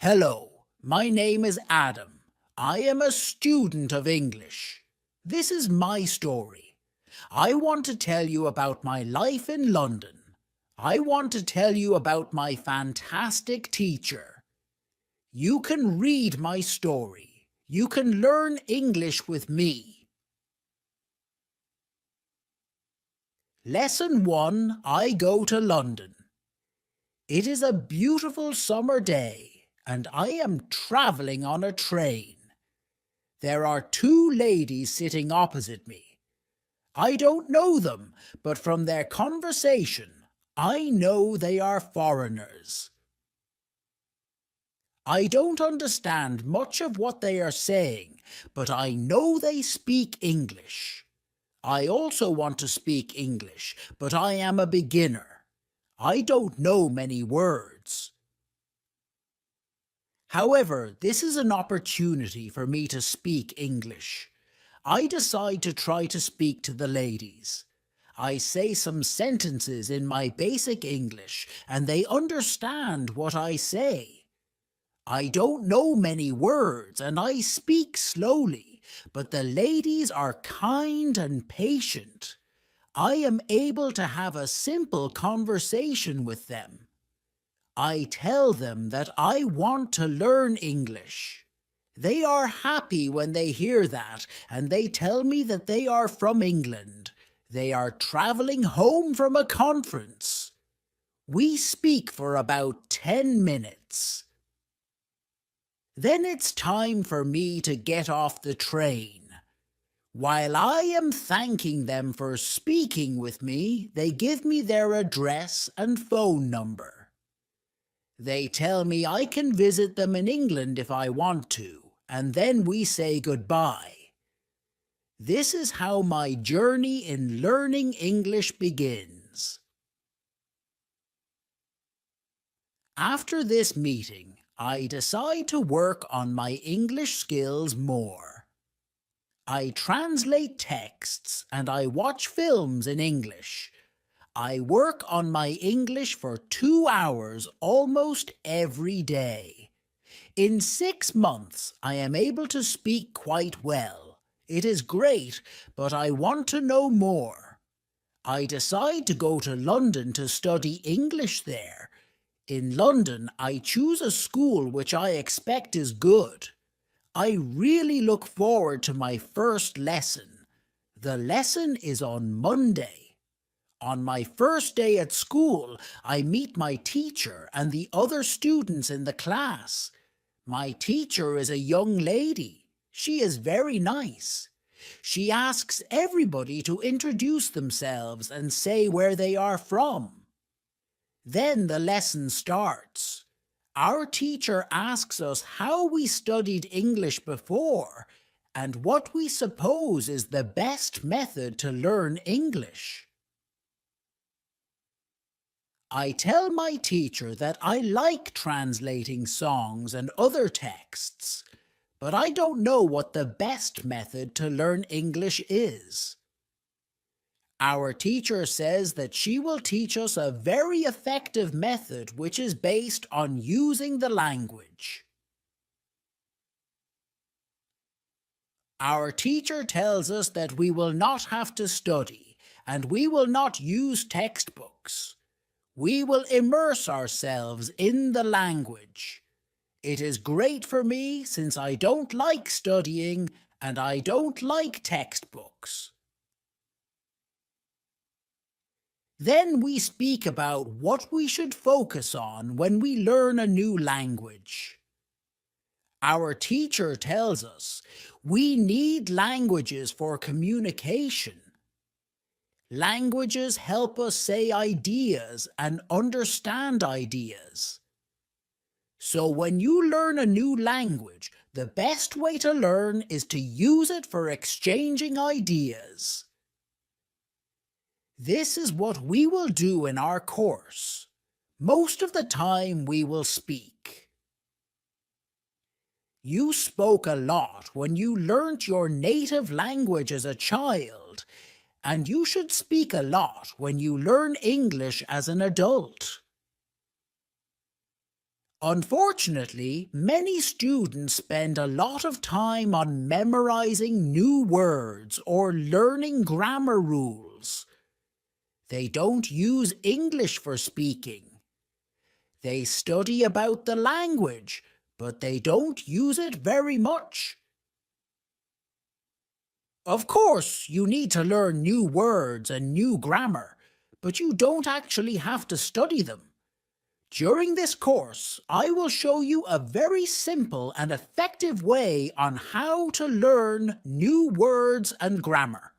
Hello, my name is Adam. I am a student of English. This is my story. I want to tell you about my life in London. I want to tell you about my fantastic teacher. You can read my story. You can learn English with me. Lesson 1. I go to London. It is a beautiful summer day, and I am travelling on a train. There are two ladies sitting opposite me. I don't know them, but from their conversation, I know they are foreigners. I don't understand much of what they are saying, but I know they speak English. I also want to speak English, but I am a beginner. I don't know many words. However, this is an opportunity for me to speak English. I decide to try to speak to the ladies. I say some sentences in my basic English, and they understand what I say. I don't know many words, and I speak slowly, but the ladies are kind and patient. I am able to have a simple conversation with them. I tell them that I want to learn English. They are happy when they hear that, and they tell me that they are from England. They are travelling home from a conference. We speak for about 10 minutes. Then it's time for me to get off the train. While I am thanking them for speaking with me, they give me their address and phone number. They tell me I can visit them in England if I want to, and then we say goodbye. This is how my journey in learning English begins. After this meeting, I decide to work on my English skills more. I translate texts and I watch films in English. I work on my English for 2 hours almost every day. In 6 months, I am able to speak quite well. It is great, but I want to know more. I decide to go to London to study English there. In London, I choose a school which I expect is good. I really look forward to my first lesson. The lesson is on Monday. On my first day at school, I meet my teacher and the other students in the class. My teacher is a young lady. She is very nice. She asks everybody to introduce themselves and say where they are from. Then the lesson starts. Our teacher asks us how we studied English before and what we suppose is the best method to learn English. I tell my teacher that I like translating songs and other texts, but I don't know what the best method to learn English is. Our teacher says that she will teach us a very effective method which is based on using the language. Our teacher tells us that we will not have to study and we will not use textbooks. We will immerse ourselves in the language. It is great for me since I don't like studying and I don't like textbooks. Then we speak about what we should focus on when we learn a new language. Our teacher tells us we need languages for communication. Languages help us say ideas and understand ideas. So when you learn a new language, the best way to learn is to use it for exchanging ideas. This is what we will do in our course. Most of the time we will speak. You spoke a lot when you learnt your native language as a child, and you should speak a lot when you learn English as an adult. Unfortunately, many students spend a lot of time on memorizing new words or learning grammar rules. They don't use English for speaking. They study about the language, but they don't use it very much. Of course, you need to learn new words and new grammar, but you don't actually have to study them. During this course, I will show you a very simple and effective way on how to learn new words and grammar.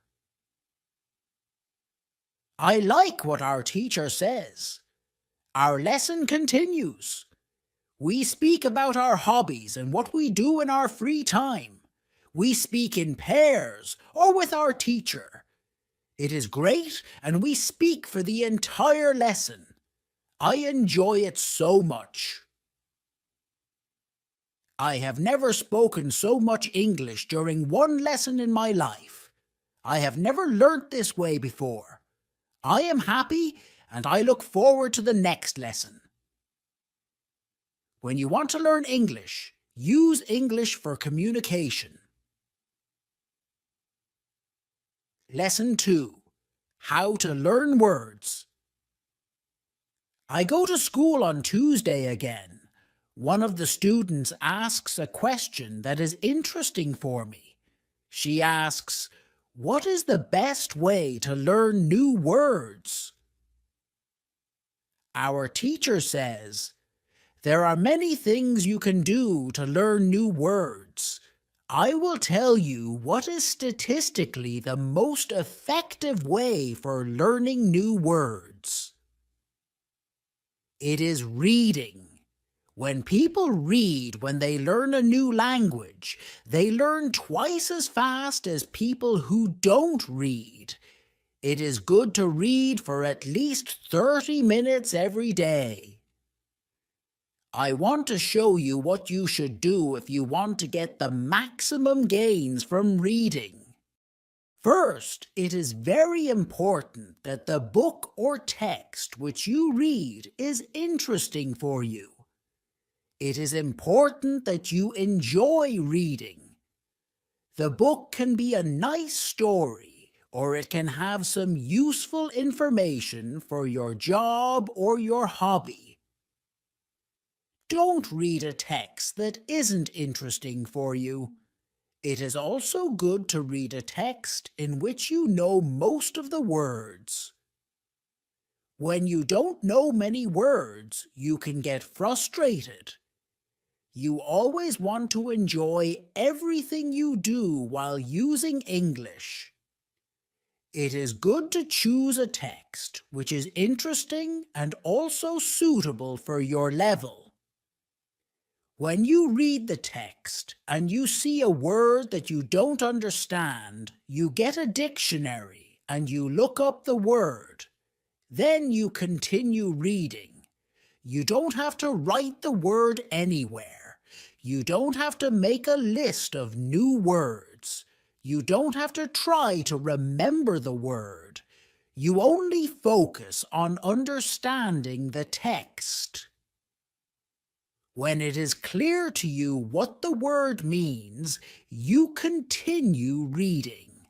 I like what our teacher says. Our lesson continues. We speak about our hobbies and what we do in our free time. We speak in pairs or with our teacher. It is great, and we speak for the entire lesson. I enjoy it so much. I have never spoken so much English during one lesson in my life. I have never learnt this way before. I am happy, and I look forward to the next lesson. When you want to learn English, use English for communication. Lesson 2. How to learn words. I go to school on Tuesday again. One of the students asks a question that is interesting for me. She asks, "What is the best way to learn new words?" Our teacher says, "There are many things you can do to learn new words. I will tell you what is statistically the most effective way for learning new words. It is reading. When people read when they learn a new language, they learn twice as fast as people who don't read. It is good to read for at least 30 minutes every day. I want to show you what you should do if you want to get the maximum gains from reading. First, it is very important that the book or text which you read is interesting for you. It is important that you enjoy reading. The book can be a nice story, or it can have some useful information for your job or your hobby. Don't read a text that isn't interesting for you. It is also good to read a text in which you know most of the words. When you don't know many words, you can get frustrated. You always want to enjoy everything you do while using English. It is good to choose a text which is interesting and also suitable for your level. When you read the text and you see a word that you don't understand, you get a dictionary and you look up the word. Then you continue reading. You don't have to write the word anywhere. You don't have to make a list of new words. You don't have to try to remember the word. You only focus on understanding the text. When it is clear to you what the word means, you continue reading.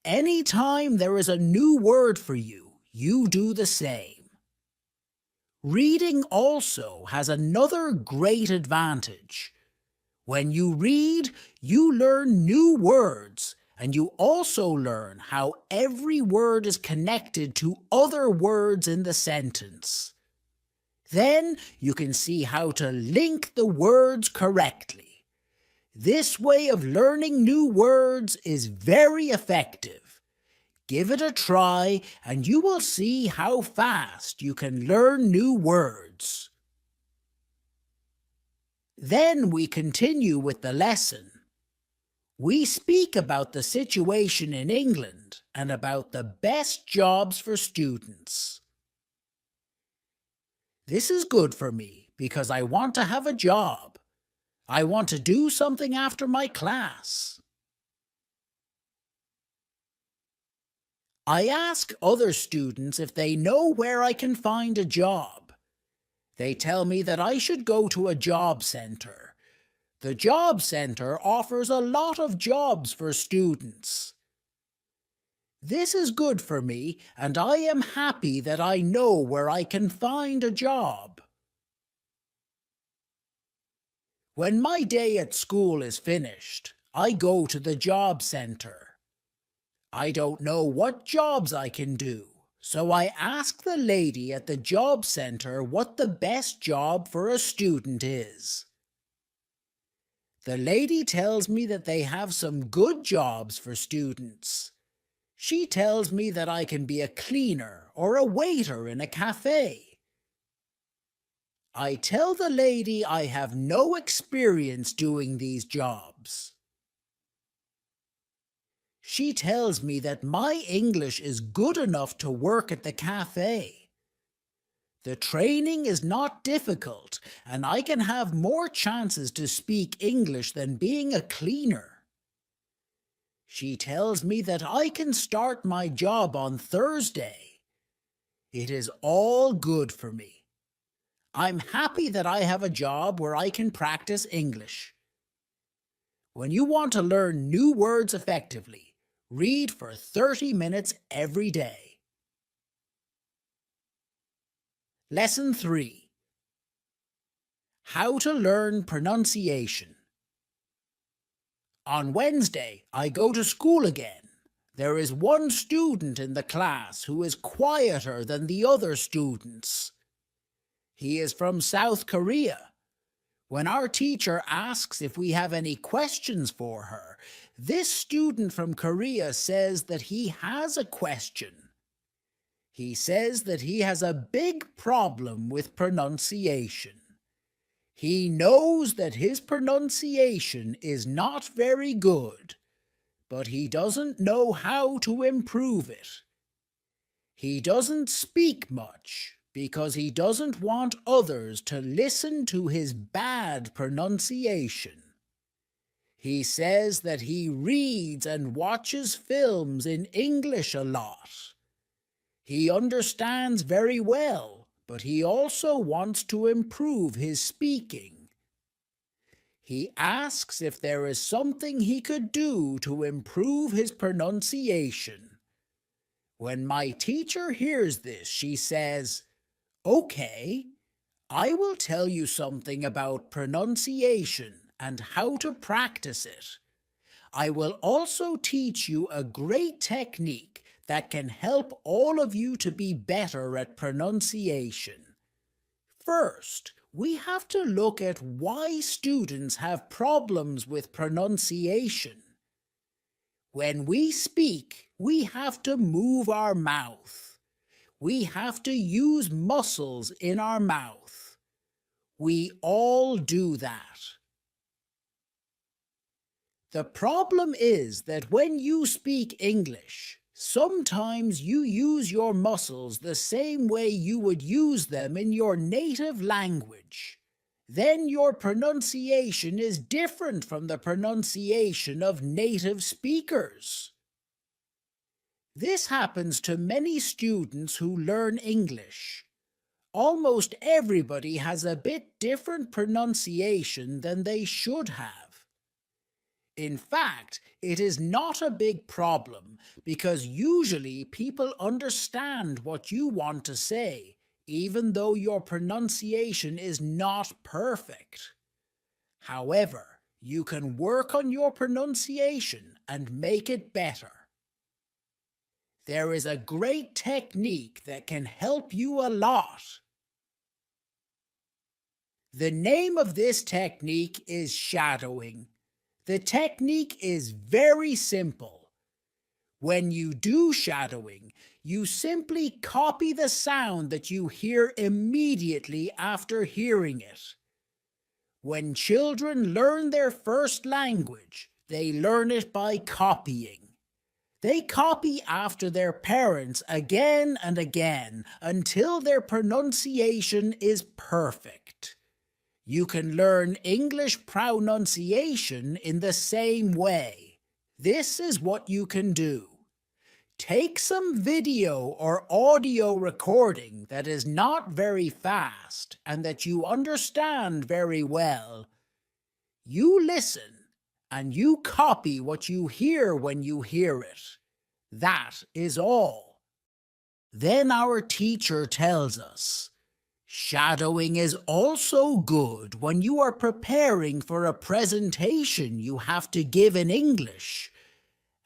Anytime there is a new word for you, you do the same. Reading also has another great advantage. When you read, you learn new words, and you also learn how every word is connected to other words in the sentence. Then you can see how to link the words correctly. This way of learning new words is very effective. Give it a try and you will see how fast you can learn new words. Then we continue with the lesson. We speak about the situation in England and about the best jobs for students. This is good for me because I want to have a job. I want to do something after my class. I ask other students if they know where I can find a job. They tell me that I should go to a job center. The job center offers a lot of jobs for students. This is good for me, and I am happy that I know where I can find a job. When my day at school is finished, I go to the job center. I don't know what jobs I can do, so I ask the lady at the job center what the best job for a student is. The lady tells me that they have some good jobs for students. She tells me that I can be a cleaner or a waiter in a cafe. I tell the lady I have no experience doing these jobs. She tells me that my English is good enough to work at the cafe. The training is not difficult, and I can have more chances to speak English than being a cleaner. She tells me that I can start my job on Thursday. It is all good for me. I'm happy that I have a job where I can practice English. When you want to learn new words effectively, read for 30 minutes every day. Lesson 3. How to learn pronunciation. On Wednesday, I go to school again. There is one student in the class who is quieter than the other students. He is from South Korea. When our teacher asks if we have any questions for her, this student from Korea says that he has a question. He says that he has a big problem with pronunciation. He knows that his pronunciation is not very good, but he doesn't know how to improve it. He doesn't speak much because he doesn't want others to listen to his bad pronunciation. He says that he reads and watches films in English a lot. He understands very well, but he also wants to improve his speaking. He asks if there is something he could do to improve his pronunciation. When my teacher hears this, she says, "Okay, I will tell you something about pronunciation and how to practice it. I will also teach you a great technique that can help all of you to be better at pronunciation. First, we have to look at why students have problems with pronunciation. When we speak, we have to move our mouth. We have to use muscles in our mouth. We all do that. The problem is that when you speak English, sometimes you use your muscles the same way you would use them in your native language. Then your pronunciation is different from the pronunciation of native speakers. This happens to many students who learn English. Almost everybody has a bit different pronunciation than they should have. In fact, it is not a big problem because usually people understand what you want to say, even though your pronunciation is not perfect. However, you can work on your pronunciation and make it better. There is a great technique that can help you a lot. The name of this technique is shadowing. The technique is very simple. When you do shadowing, you simply copy the sound that you hear immediately after hearing it. When children learn their first language, they learn it by copying. They copy after their parents again and again until their pronunciation is perfect. You can learn English pronunciation in the same way. This is what you can do. Take some video or audio recording that is not very fast and that you understand very well. You listen and you copy what you hear when you hear it. That is all. Then our teacher tells us, shadowing is also good when you are preparing for a presentation you have to give in English,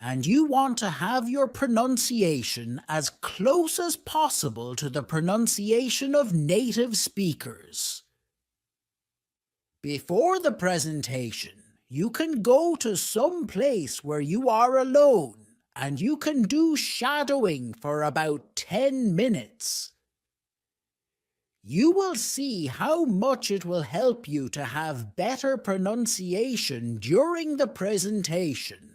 and you want to have your pronunciation as close as possible to the pronunciation of native speakers. Before the presentation, you can go to some place where you are alone and you can do shadowing for about 10 minutes. You will see how much it will help you to have better pronunciation during the presentation.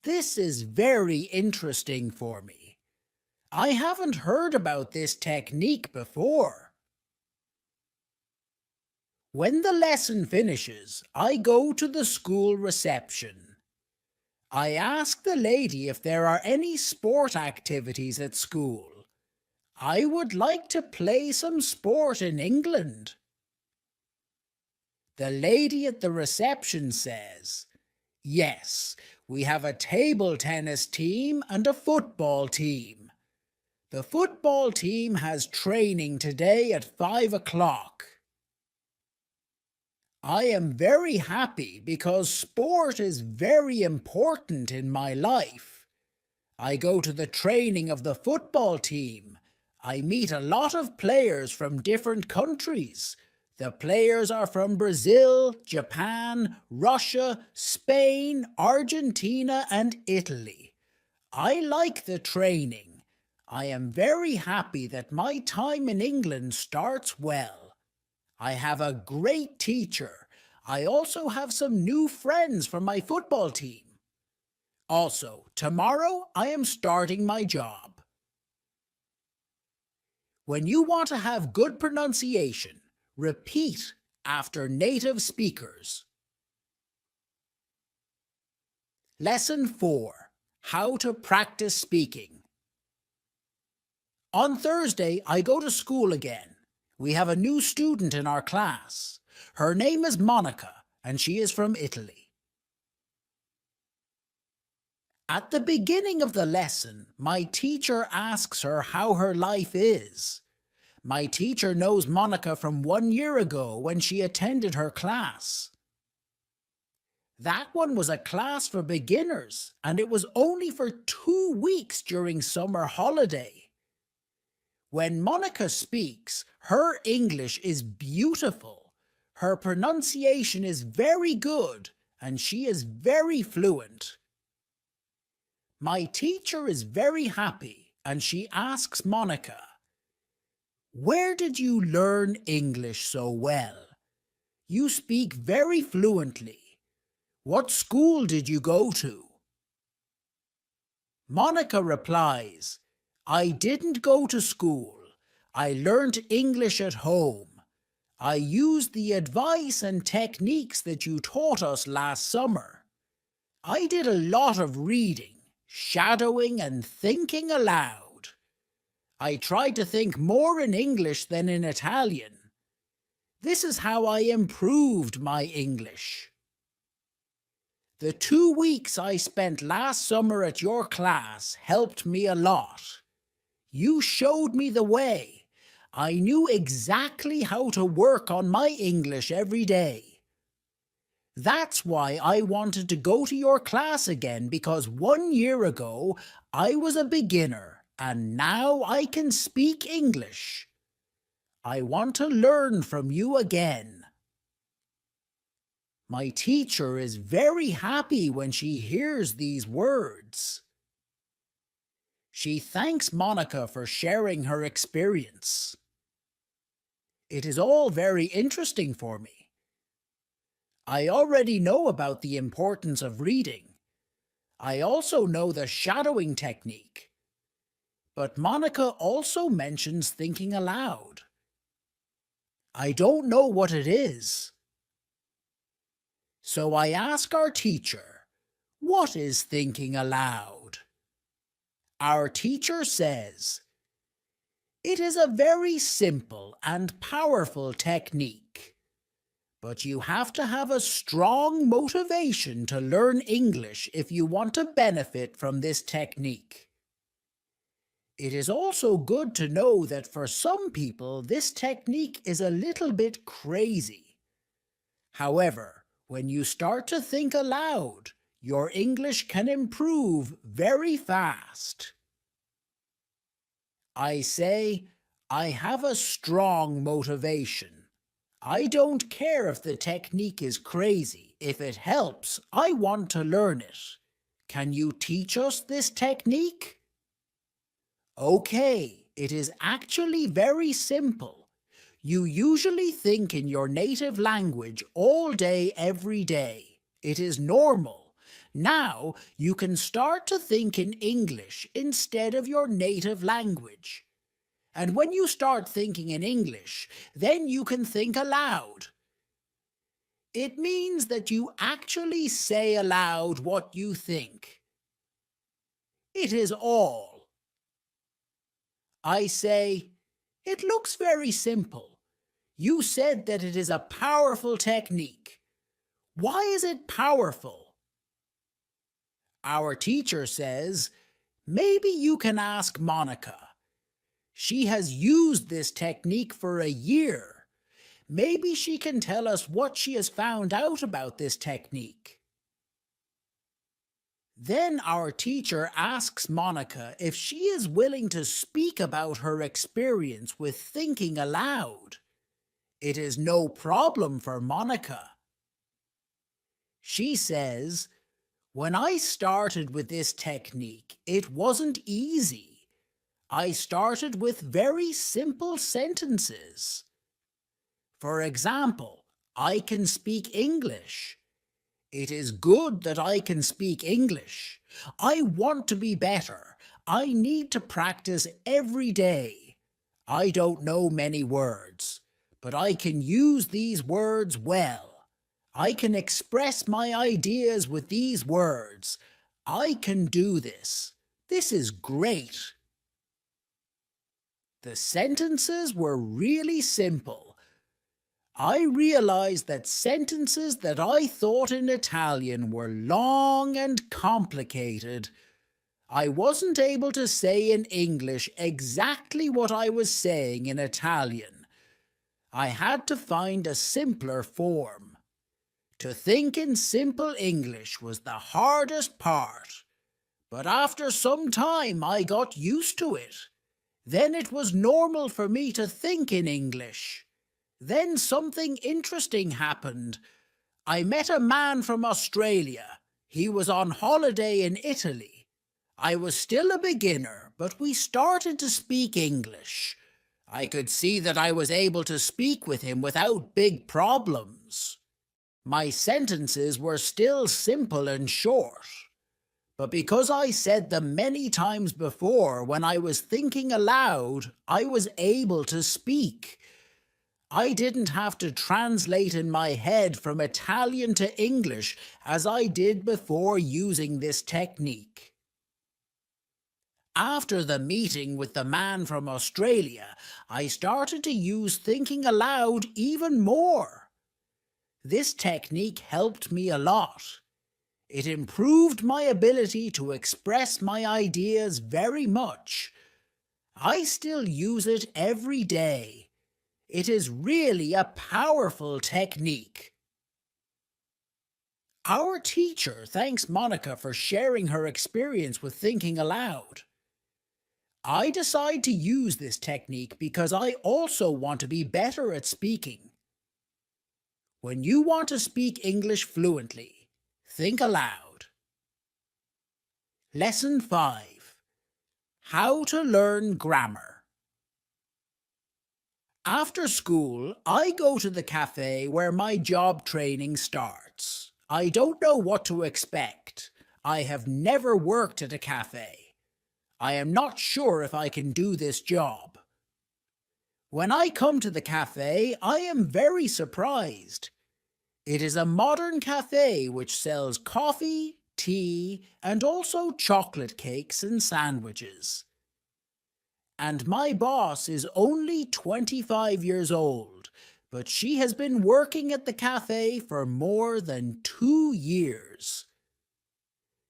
This is very interesting for me. I haven't heard about this technique before. When the lesson finishes, I go to the school reception. I ask the lady if there are any sport activities at school. I would like to play some sport in England. The lady at the reception says, yes, we have a table tennis team and a football team. The football team has training today at 5 o'clock. I am very happy because sport is very important in my life. I go to the training of the football team. I meet a lot of players from different countries. The players are from Brazil, Japan, Russia, Spain, Argentina, and Italy. I like the training. I am very happy that my time in England starts well. I have a great teacher. I also have some new friends from my football team. Also, tomorrow I am starting my job. When you want to have good pronunciation, repeat after native speakers. Lesson 4. How to practice speaking. On Thursday, I go to school again. We have a new student in our class. Her name is Monica, and she is from Italy. At the beginning of the lesson, my teacher asks her how her life is. My teacher knows Monica from 1 year ago when she attended her class. That one was a class for beginners, and it was only for 2 weeks during summer holiday. When Monica speaks, her English is beautiful. Her pronunciation is very good, and she is very fluent. My teacher is very happy, and she asks Monica, where did you learn English so well? You speak very fluently. What school did you go to? Monica replies, I didn't go to school. I learnt English at home. I used the advice and techniques that you taught us last summer. I did a lot of reading, shadowing, and thinking aloud. I tried to think more in English than in Italian. This is how I improved my English. The 2 weeks I spent last summer at your class helped me a lot. You showed me the way. I knew exactly how to work on my English every day. That's why I wanted to go to your class again, because 1 year ago I was a beginner and now I can speak English. I want to learn from you again. My teacher is very happy when she hears these words. She thanks Monica for sharing her experience. It is all very interesting for me. I already know about the importance of reading. I also know the shadowing technique. But Monica also mentions thinking aloud. I don't know what it is. So I ask our teacher, What is thinking aloud? Our teacher says, it is a very simple and powerful technique, but you have to have a strong motivation to learn English if you want to benefit from this technique. It is also good to know that for some people this technique is a little bit crazy. However, when you start to think aloud, your English can improve very fast. I say, I have a strong motivation. I don't care if the technique is crazy. If it helps, I want to learn it. Can you teach us this technique? Okay, it is actually very simple. You usually think in your native language all day, every day. It is normal. Now you can start to think in English instead of your native language. And when you start thinking in English, then you can think aloud. It means that you actually say aloud what you think. It is all. I say, it looks very simple. You said that it is a powerful technique. Why is it powerful? Our teacher says, maybe you can ask Monica. She has used this technique for a year. Maybe she can tell us what she has found out about this technique. Then our teacher asks Monica if she is willing to speak about her experience with thinking aloud. It is no problem for Monica. She says, when I started with this technique, it wasn't easy. I started with very simple sentences. For example, I can speak English. It is good that I can speak English. I want to be better. I need to practice every day. I don't know many words, but I can use these words well. I can express my ideas with these words. I can do this. This is great. The sentences were really simple. I realized that sentences that I thought in Italian were long and complicated. I wasn't able to say in English exactly what I was saying in Italian. I had to find a simpler form. To think in simple English was the hardest part, but after some time I got used to it. Then it was normal for me to think in English. Then something interesting happened. I met a man from Australia. He was on holiday in Italy. I was still a beginner, but we started to speak English. I could see that I was able to speak with him without big problems. My sentences were still simple and short. But because I said them many times before when I was thinking aloud, I was able to speak. I didn't have to translate in my head from Italian to English as I did before using this technique. After the meeting with the man from Australia, I started to use thinking aloud even more. This technique helped me a lot. It improved my ability to express my ideas very much. I still use it every day. It is really a powerful technique. Our teacher thanks Monica for sharing her experience with thinking aloud. I decide to use this technique because I also want to be better at speaking. When you want to speak English fluently, think aloud. Lesson 5. How to learn grammar. After school, I go to the cafe where my job training starts. I don't know what to expect. I have never worked at a cafe. I am not sure if I can do this job. When I come to the cafe, I am very surprised. It is a modern cafe which sells coffee, tea, and also chocolate cakes and sandwiches. And my boss is only 25 years old, but she has been working at the cafe for more than 2 years.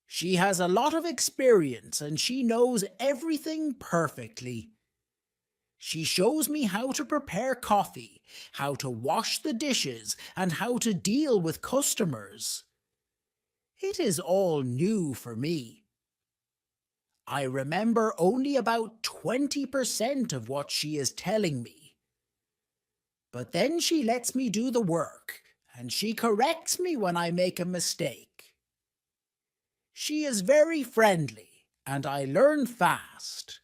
She has a lot of experience and she knows everything perfectly. She shows me how to prepare coffee, how to wash the dishes, and how to deal with customers. It is all new for me. I remember only about 20% of what she is telling me. But then she lets me do the work, and she corrects me when I make a mistake. She is very friendly, and I learn fast.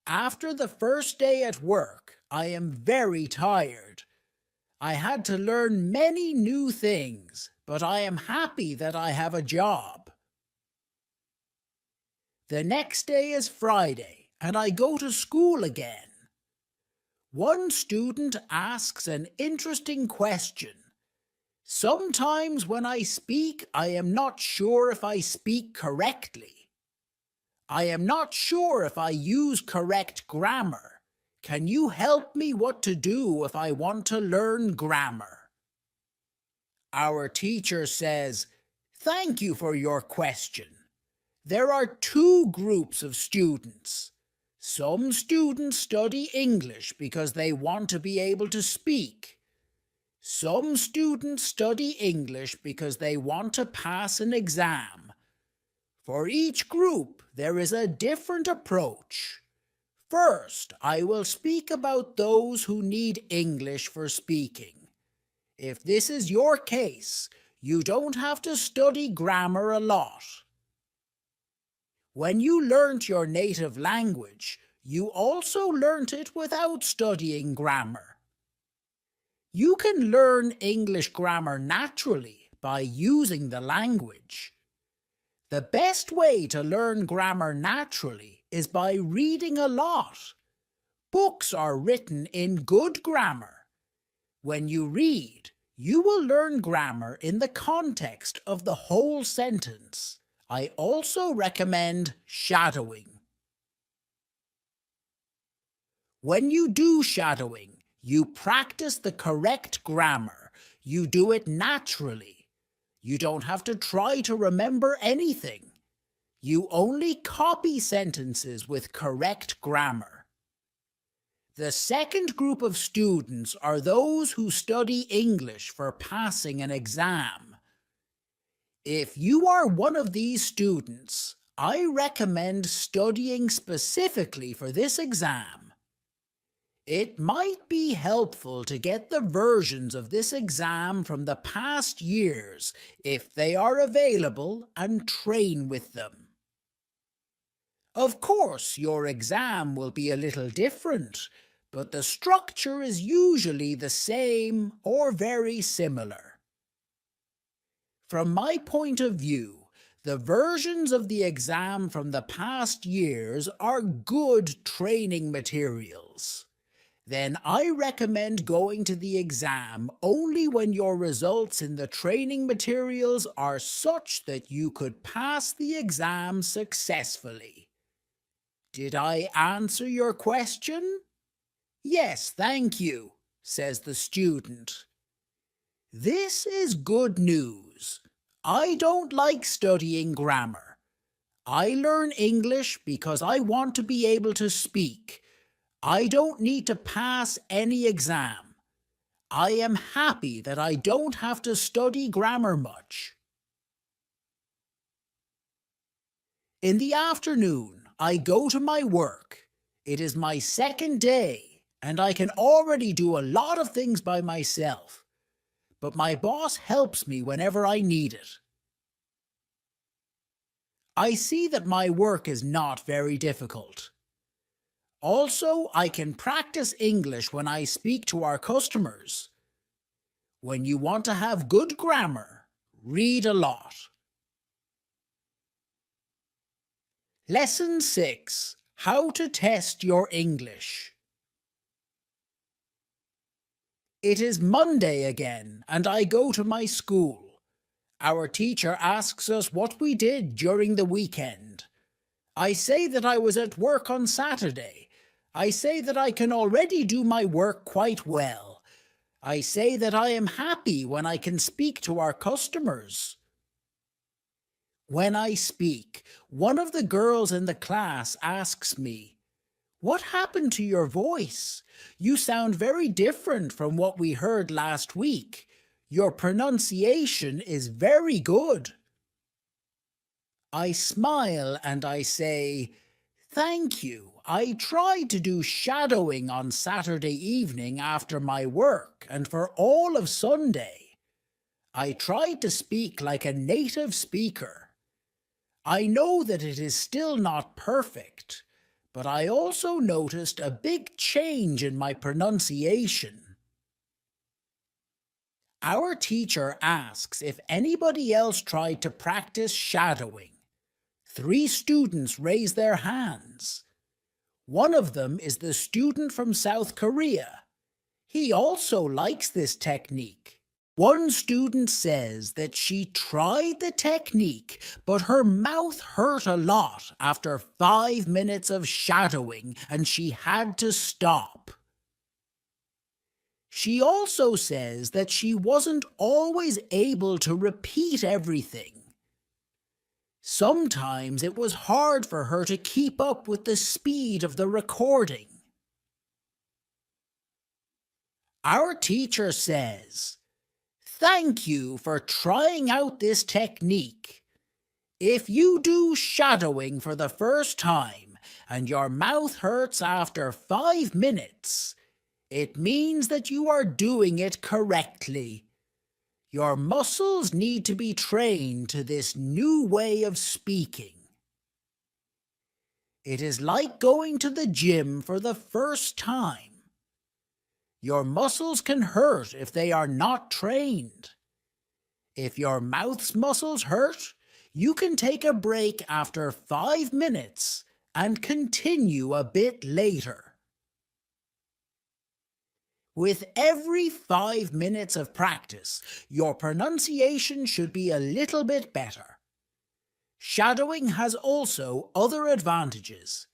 After the first day at work, I am very tired. I had to learn many new things, but I am happy that I have a job. The next day is Friday, and I go to school again. One student asks an interesting question. Sometimes when I speak, I am not sure if I speak correctly. I am not sure if I use correct grammar. Can you help me what to do if I want to learn grammar? Our teacher says, "Thank you for your question. There are two groups of students. Some students study English because they want to be able to speak. Some students study English because they want to pass an exam. For each group, there is a different approach. First, I will speak about those who need English for speaking. If this is your case, you don't have to study grammar a lot. When you learnt your native language, you also learnt it without studying grammar. You can learn English grammar naturally by using the language. The best way to learn grammar naturally is by reading a lot. Books are written in good grammar. When you read, you will learn grammar in the context of the whole sentence. I also recommend shadowing. When you do shadowing, you practice the correct grammar. You do it naturally. You don't have to try to remember anything. You only copy sentences with correct grammar. The second group of students are those who study English for passing an exam. If you are one of these students, I recommend studying specifically for this exam. It might be helpful to get the versions of this exam from the past years if they are available and train with them. Of course, your exam will be a little different, but the structure is usually the same or very similar. From my point of view, the versions of the exam from the past years are good training materials. Then I recommend going to the exam only when your results in the training materials are such that you could pass the exam successfully. Did I answer your question? Yes, thank you, says the student. This is good news. I don't like studying grammar. I learn English because I want to be able to speak. I don't need to pass any exam. I am happy that I don't have to study grammar much. In the afternoon, I go to my work. It is my second day, and I can already do a lot of things by myself. But my boss helps me whenever I need it. I see that my work is not very difficult. Also, I can practice English when I speak to our customers. When you want to have good grammar, read a lot. Lesson 6. How to test your English. It is Monday again, and I go to my school. Our teacher asks us what we did during the weekend. I say that I was at work on Saturday. I say that I can already do my work quite well. I say that I am happy when I can speak to our customers. When I speak, one of the girls in the class asks me, "What happened to your voice? You sound very different from what we heard last week. Your pronunciation is very good." I smile and I say, "Thank you. I tried to do shadowing on Saturday evening after my work and for all of Sunday. I tried to speak like a native speaker. I know that it is still not perfect, but I also noticed a big change in my pronunciation." Our teacher asks if anybody else tried to practice shadowing. 3 students raise their hands. One of them is the student from South Korea. He also likes this technique. One student says that she tried the technique, but her mouth hurt a lot after 5 minutes of shadowing and she had to stop. She also says that she wasn't always able to repeat everything. Sometimes it was hard for her to keep up with the speed of the recording. Our teacher says, "Thank you for trying out this technique. If you do shadowing for the first time and your mouth hurts after 5 minutes, it means that you are doing it correctly. Your muscles need to be trained to this new way of speaking. It is like going to the gym for the first time. Your muscles can hurt if they are not trained. If your mouth's muscles hurt, you can take a break after 5 minutes and continue a bit later." With every 5 minutes of practice, your pronunciation should be a little bit better. Shadowing has also other advantages.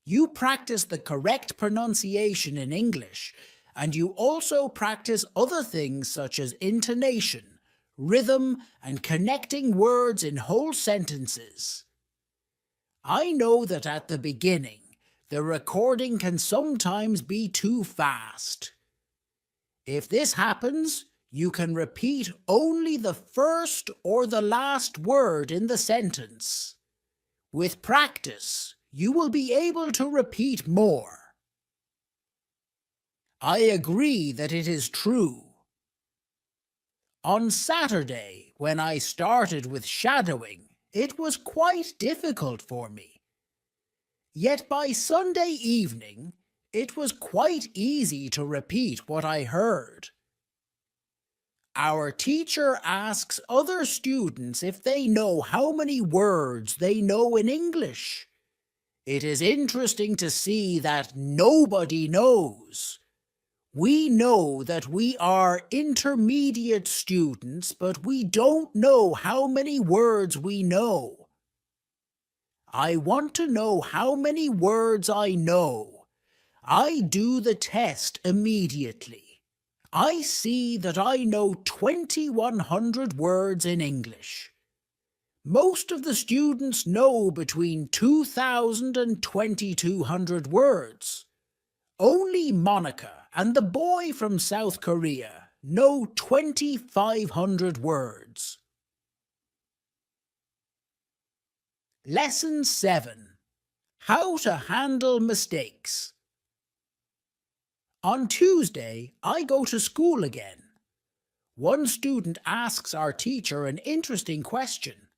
You practice the correct pronunciation in English, and you also practice other things such as intonation, rhythm, and connecting words in whole sentences. I know that at the beginning, the recording can sometimes be too fast. If this happens, you can repeat only the first or the last word in the sentence. With practice, you will be able to repeat more. I agree that it is true. On Saturday, when I started with shadowing, it was quite difficult for me. Yet by Sunday evening, it was quite easy to repeat what I heard. Our teacher asks other students if they know how many words they know in English. It is interesting to see that nobody knows. We know that we are intermediate students, but we don't know how many words we know. I want to know how many words I know. I do the test immediately. I see that I know 2,100 words in English. Most of the students know between 2,000 and 2,200 words. Only Monica and the boy from South Korea know 2,500 words. Lesson 7. How to handle mistakes. On Tuesday, I go to school again. One student asks our teacher an interesting question.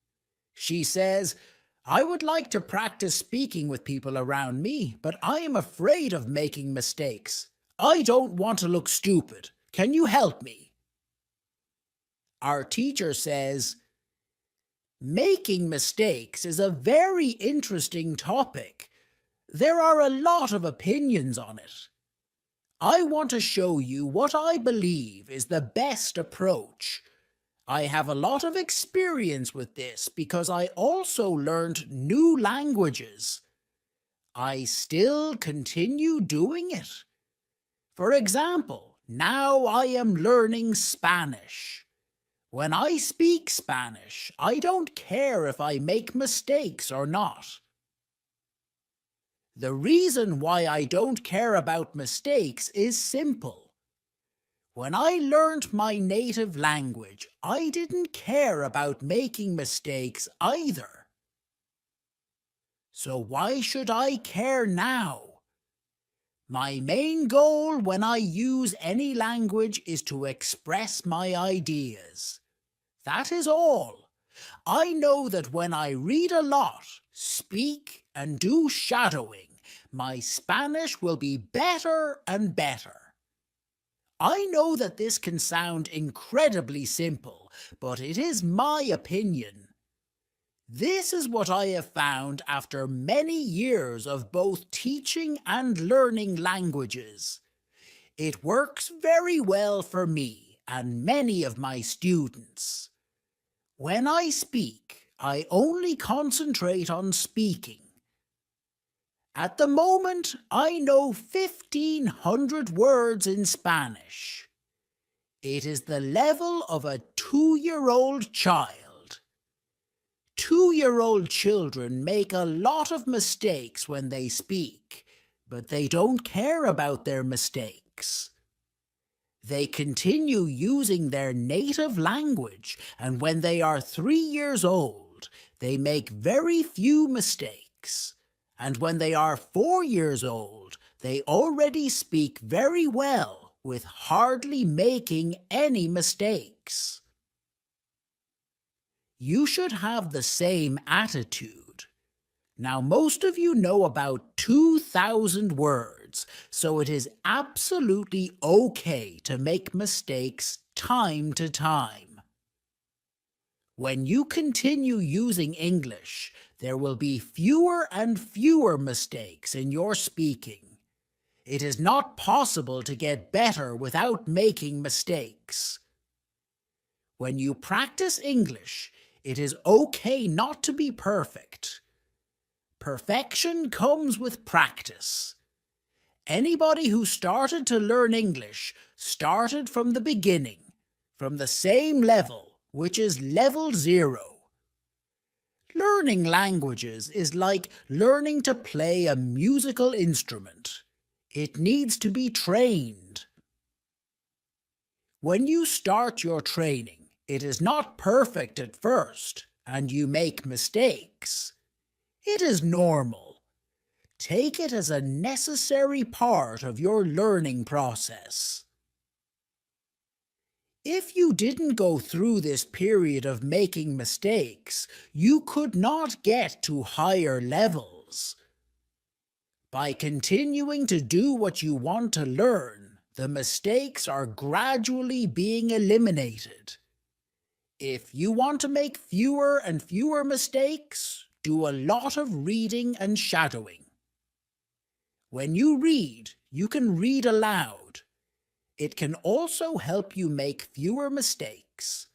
She says, "I would like to practice speaking with people around me, but I am afraid of making mistakes. I don't want to look stupid. Can you help me?" Our teacher says, "Making mistakes is a very interesting topic. There are a lot of opinions on it. I want to show you what I believe is the best approach. I have a lot of experience with this because I also learned new languages. I still continue doing it. For example, now I am learning Spanish. When I speak Spanish, I don't care if I make mistakes or not. The reason why I don't care about mistakes is simple. When I learned my native language, I didn't care about making mistakes either. So why should I care now? My main goal when I use any language is to express my ideas. That is all. I know that when I read a lot, speak, and do shadowing, my Spanish will be better and better. I know that this can sound incredibly simple, but it is my opinion. This is what I have found after many years of both teaching and learning languages. It works very well for me and many of my students. When I speak, I only concentrate on speaking. At the moment, I know 1,500 words in Spanish. It is the level of a 2-year-old child. 2-year-old children make a lot of mistakes when they speak, but they don't care about their mistakes. They continue using their native language, and when they are 3 years old, they make very few mistakes. And when they are 4 years old, they already speak very well, with hardly making any mistakes. You should have the same attitude. Now, most of you know about 2,000 words, so it is absolutely okay to make mistakes time to time. When you continue using English, there will be fewer and fewer mistakes in your speaking. It is not possible to get better without making mistakes. When you practice English, it is okay not to be perfect. Perfection comes with practice. Anybody who started to learn English started from the beginning, from the same level, which is level 0. Learning languages is like learning to play a musical instrument. It needs to be trained. When you start your training, it is not perfect at first, and you make mistakes. It is normal. Take it as a necessary part of your learning process. If you didn't go through this period of making mistakes, you could not get to higher levels. By continuing to do what you want to learn, the mistakes are gradually being eliminated. If you want to make fewer and fewer mistakes, do a lot of reading and shadowing. When you read, you can read aloud. It can also help you make fewer mistakes.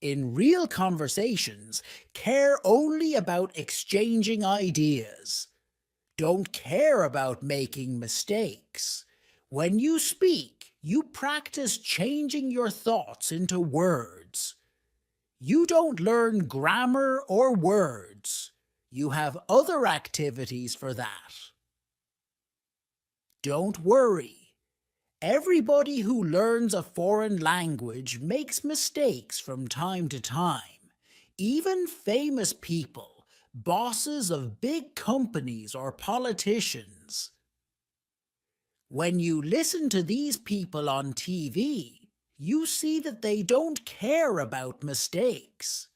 In real conversations, care only about exchanging ideas. Don't care about making mistakes. When you speak, you practice changing your thoughts into words. You don't learn grammar or words. You have other activities for that. Don't worry. Everybody who learns a foreign language makes mistakes from time to time. Even famous people, bosses of big companies or politicians. When you listen to these people on TV, you see that they don't care about mistakes.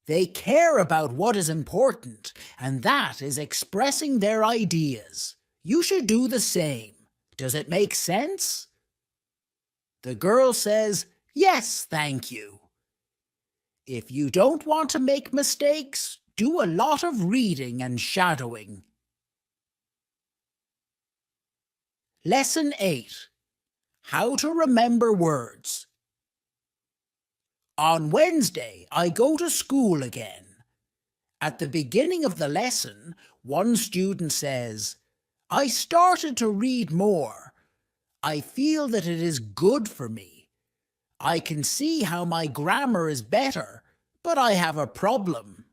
They care about what is important, and that is expressing their ideas. You should do the same. Does it make sense? The girl says, "Yes, thank you." If you don't want to make mistakes, do a lot of reading and shadowing. Lesson 8. How to remember words. On Wednesday, I go to school again. At the beginning of the lesson, one student says, I started to read more. I feel that it is good for me. I can see how my grammar is better, but I have a problem.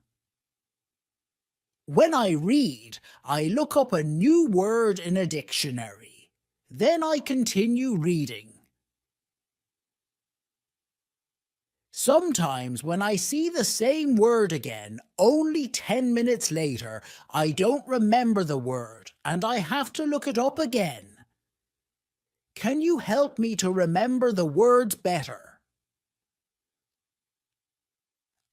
When I read, I look up a new word in a dictionary. Then I continue reading. Sometimes when I see the same word again, only 10 minutes later, I don't remember the word and I have to look it up again. Can you help me to remember the words better?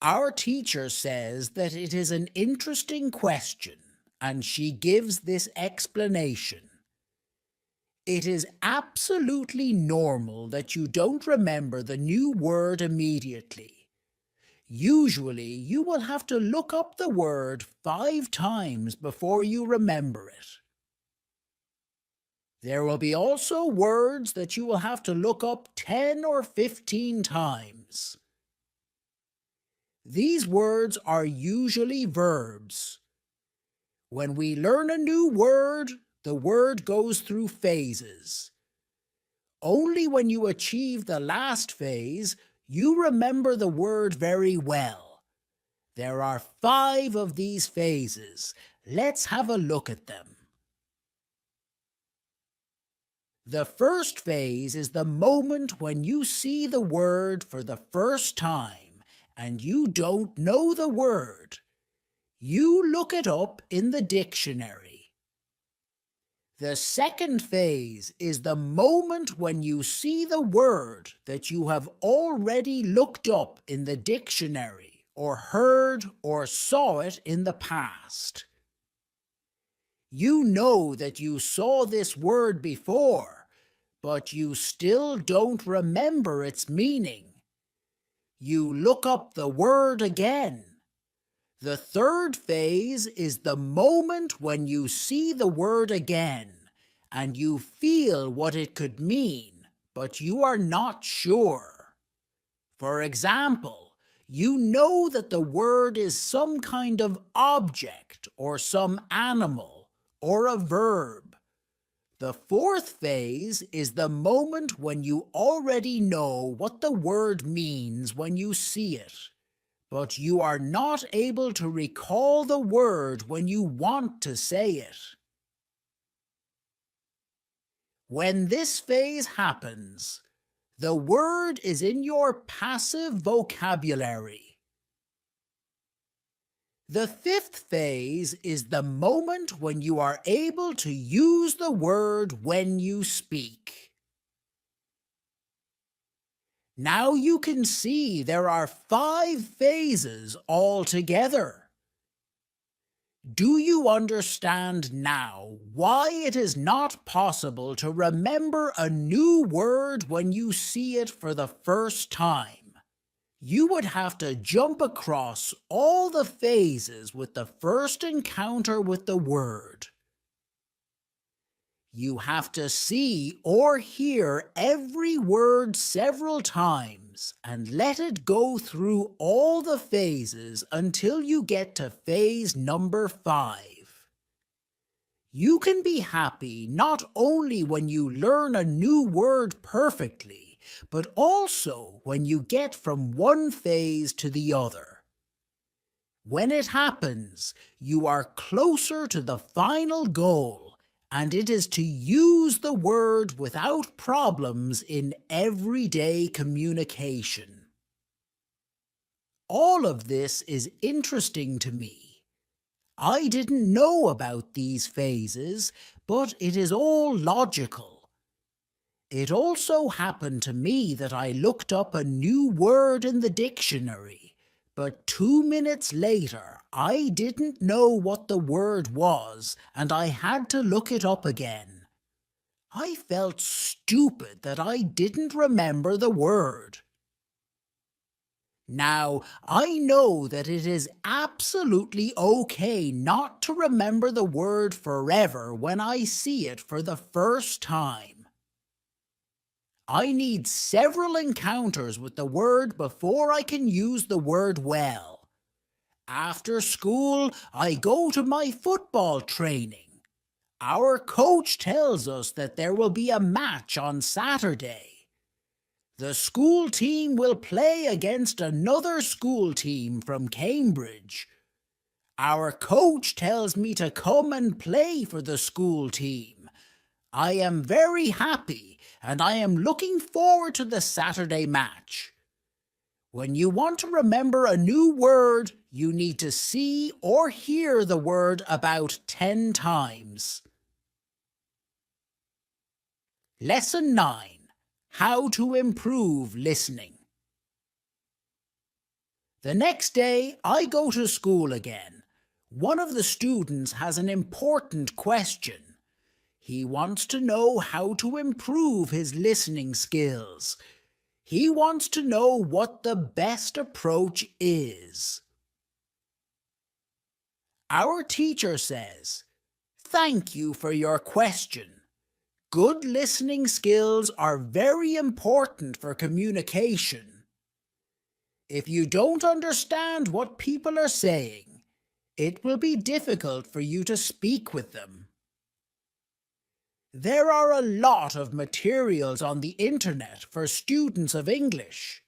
Our teacher says that it is an interesting question, and she gives this explanation. It is absolutely normal that you don't remember the new word immediately. Usually, you will have to look up the word 5 times before you remember it. There will be also words that you will have to look up 10 or 15 times. These words are usually verbs. When we learn a new word, the word goes through phases. Only when you achieve the last phase, you remember the word very well. There are 5 of these phases. Let's have a look at them. The first phase is the moment when you see the word for the first time and you don't know the word. You look it up in the dictionary. The second phase is the moment when you see the word that you have already looked up in the dictionary or heard or saw it in the past. You know that you saw this word before, but you still don't remember its meaning. You look up the word again. The third phase is the moment when you see the word again and you feel what it could mean, but you are not sure. For example, you know that the word is some kind of object or some animal or a verb. The fourth phase is the moment when you already know what the word means when you see it, but you are not able to recall the word when you want to say it. When this phase happens, the word is in your passive vocabulary. The fifth phase is the moment when you are able to use the word when you speak. Now you can see there are 5 phases altogether. Do you understand now why it is not possible to remember a new word when you see it for the first time? You would have to jump across all the phases with the first encounter with the word. You have to see or hear every word several times and let it go through all the phases until you get to phase number 5. You can be happy not only when you learn a new word perfectly, but also when you get from one phase to the other. When it happens, you are closer to the final goal, and it is to use the word without problems in everyday communication. All of this is interesting to me. I didn't know about these phases, but it is all logical. It also happened to me that I looked up a new word in the dictionary, but 2 minutes later I didn't know what the word was and I had to look it up again. I felt stupid that I didn't remember the word. Now, I know that it is absolutely okay not to remember the word forever when I see it for the first time. I need several encounters with the word before I can use the word well. After school, I go to my football training. Our coach tells us that there will be a match on Saturday. The school team will play against another school team from Cambridge. Our coach tells me to come and play for the school team. I am very happy and I am looking forward to the Saturday match. When you want to remember a new word, you need to see or hear the word about 10 times. Lesson 9. How to improve listening. The next day, I go to school again. One of the students has an important question. He wants to know how to improve his listening skills. He wants to know what the best approach is. Our teacher says, "Thank you for your question. Good listening skills are very important for communication. If you don't understand what people are saying, it will be difficult for you to speak with them." There are a lot of materials on the internet for students of English.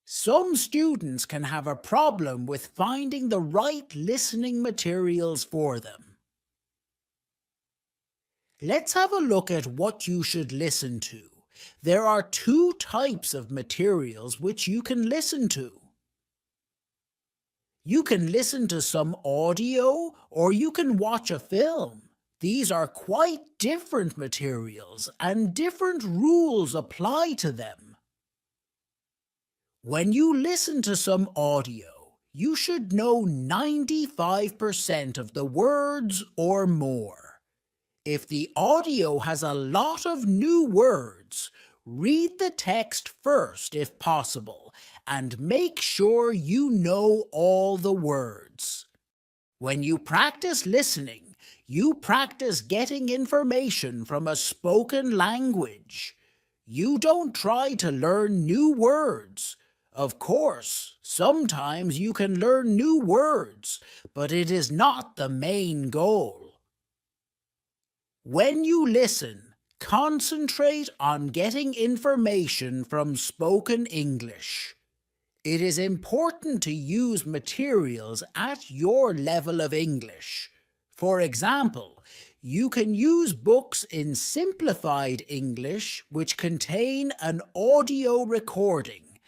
Some students can have a problem with finding the right listening materials for them. Let's have a look at what you should listen to. There are two types of materials which you can listen to. You can listen to some audio or you can watch a film. These are quite different materials and different rules apply to them. When you listen to some audio, you should know 95% of the words or more. If the audio has a lot of new words, read the text first if possible, and make sure you know all the words. When you practice listening, you practice getting information from a spoken language. You don't try to learn new words. Of course, sometimes you can learn new words, but it is not the main goal. When you listen, concentrate on getting information from spoken English. It is important to use materials at your level of English. For example, you can use books in simplified English which contain an audio recording.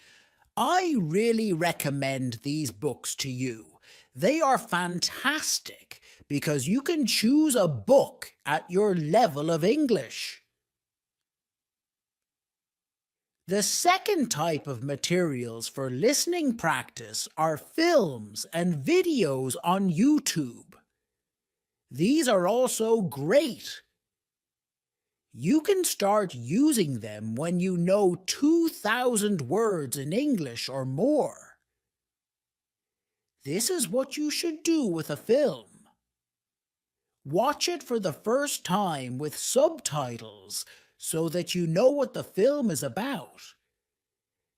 I really recommend these books to you. They are fantastic because you can choose a book at your level of English. The second type of materials for listening practice are films and videos on YouTube. These are also great. You can start using them when you know 2,000 words in English or more. This is what you should do with a film. Watch it for the first time with subtitles so that you know what the film is about.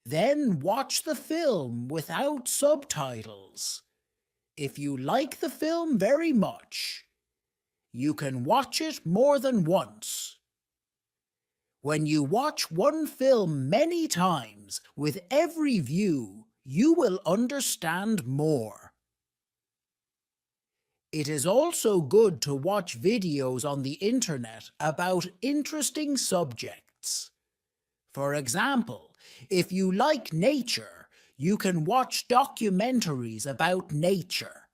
Then watch the film without subtitles. If you like the film very much, you can watch it more than once. When you watch one film many times, with every view, you will understand more. It is also good to watch videos on the internet about interesting subjects. For example, if you like nature, you can watch documentaries about nature.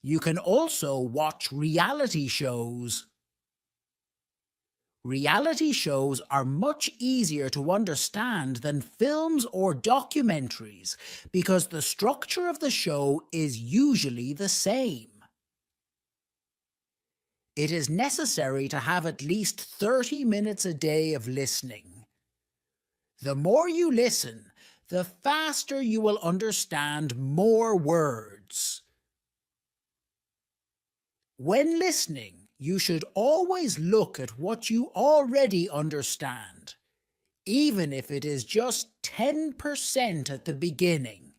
You can also watch reality shows. Reality shows are much easier to understand than films or documentaries because the structure of the show is usually the same. It is necessary to have at least 30 minutes a day of listening. The more you listen, the faster you will understand more words. When listening, You should always look at what you already understand, even if it is just 10% at the beginning.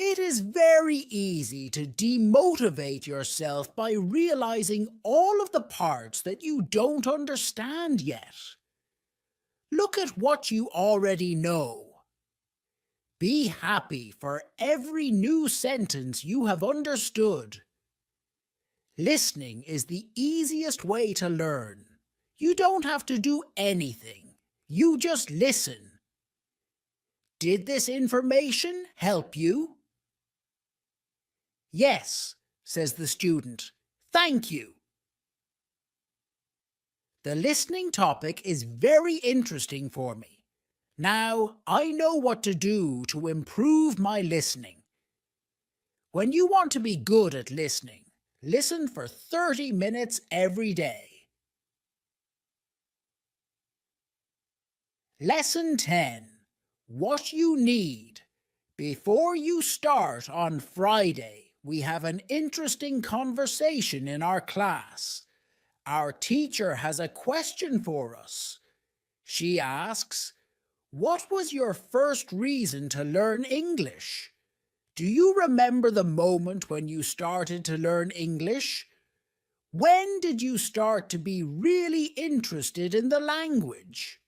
It is very easy to demotivate yourself by realizing all of the parts that you don't understand yet. Look at what you already know. Be happy for every new sentence you have understood. Listening is the easiest way to learn. You don't have to do anything. You just listen. Did this information help you? Yes, says the student. Thank you. The listening topic is very interesting for me. Now I know what to do to improve my listening. When you want to be good at listening, listen for 30 minutes every day. Lesson 10. What you need. Before you start on Friday, we have an interesting conversation in our class. Our teacher has a question for us. She asks, "What was your first reason to learn English? Do you remember the moment when you started to learn English? When did you start to be really interested in the language?"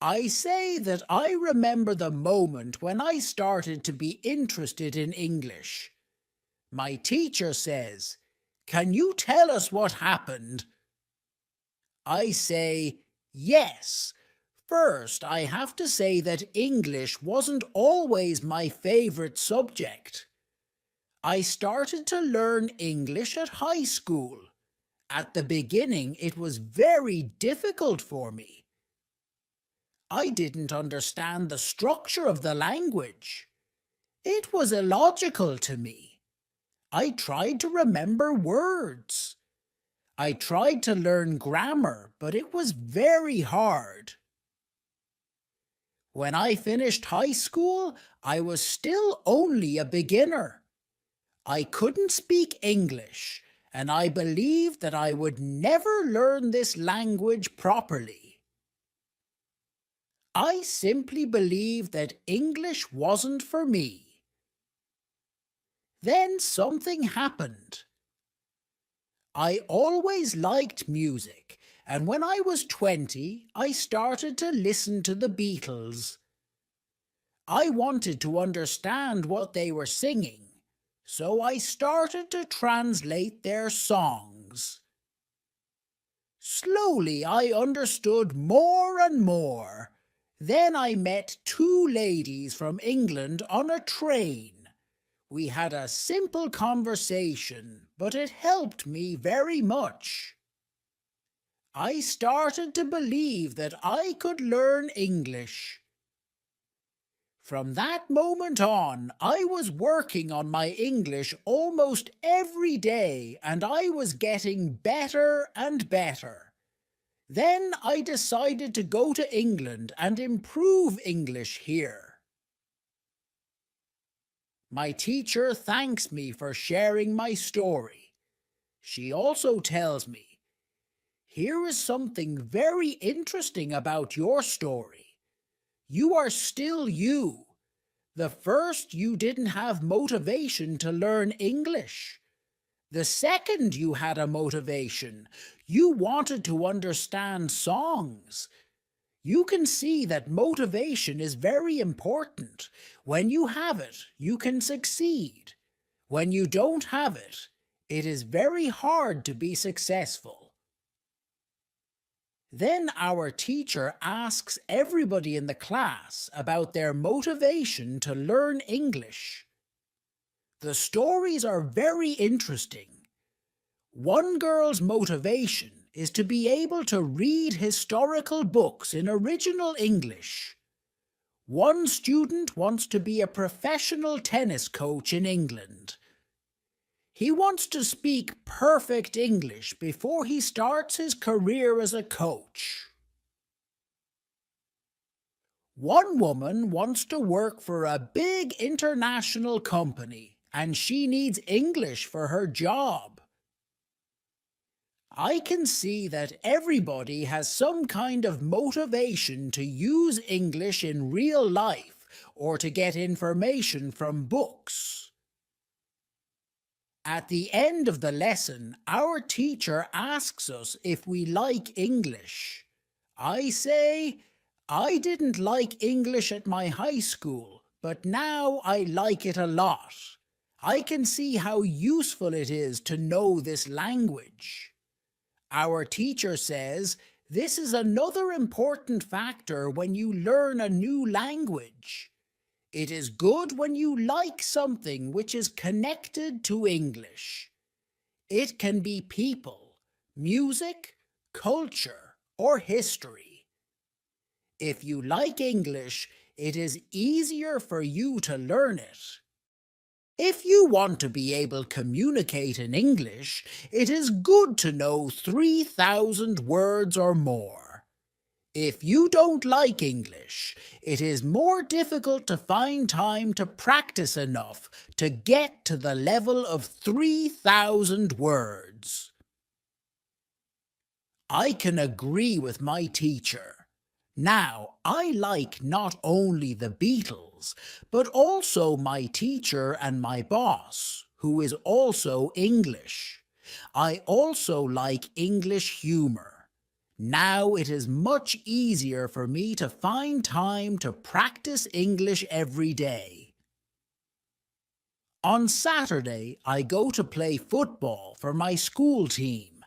I say that I remember the moment when I started to be interested in English. My teacher says, "Can you tell us what happened?" I say, yes. First, I have to say that English wasn't always my favorite subject. I started to learn English at high school. At the beginning, it was very difficult for me. I didn't understand the structure of the language. It was illogical to me. I tried to remember words. I tried to learn grammar, but it was very hard. When I finished high school, I was still only a beginner. I couldn't speak English, and I believed that I would never learn this language properly. I simply believed that English wasn't for me. Then something happened. I always liked music, and when I was 20, I started to listen to the Beatles. I wanted to understand what they were singing, so I started to translate their songs. Slowly I understood more and more. Then I met two ladies from England on a train. We had a simple conversation, but it helped me very much. I started to believe that I could learn English. From that moment on, I was working on my English almost every day, and I was getting better and better. Then I decided to go to England and improve English here. My teacher thanks me for sharing my story. She also tells me, "Here is something very interesting about your story. You are still you. The first, you didn't have motivation to learn English. The second, you had a motivation. You wanted to understand songs. You can see that motivation is very important. When you have it, you can succeed. When you don't have it, it is very hard to be successful." Then our teacher asks everybody in the class about their motivation to learn English. The stories are very interesting. One girl's motivation is to be able to read historical books in original English. One student wants to be a professional tennis coach in England. He wants to speak perfect English before he starts his career as a coach. One woman wants to work for a big international company and she needs English for her job. I can see that everybody has some kind of motivation to use English in real life or to get information from books. At the end of the lesson, our teacher asks us if we like English. I say, I didn't like English at my high school, but now I like it a lot. I can see how useful it is to know this language. Our teacher says, this is another important factor when you learn a new language. It is good when you like something which is connected to English. It can be people, music, culture, or history. If you like English, it is easier for you to learn it. If you want to be able to communicate in English, it is good to know 3,000 words or more. If you don't like English, it is more difficult to find time to practice enough to get to the level of 3,000 words. I can agree with my teacher. Now, I like not only the Beatles, but also my teacher and my boss, who is also English. I also like English humor. Now it is much easier for me to find time to practice English every day. On Saturday, I go to play football for my school team.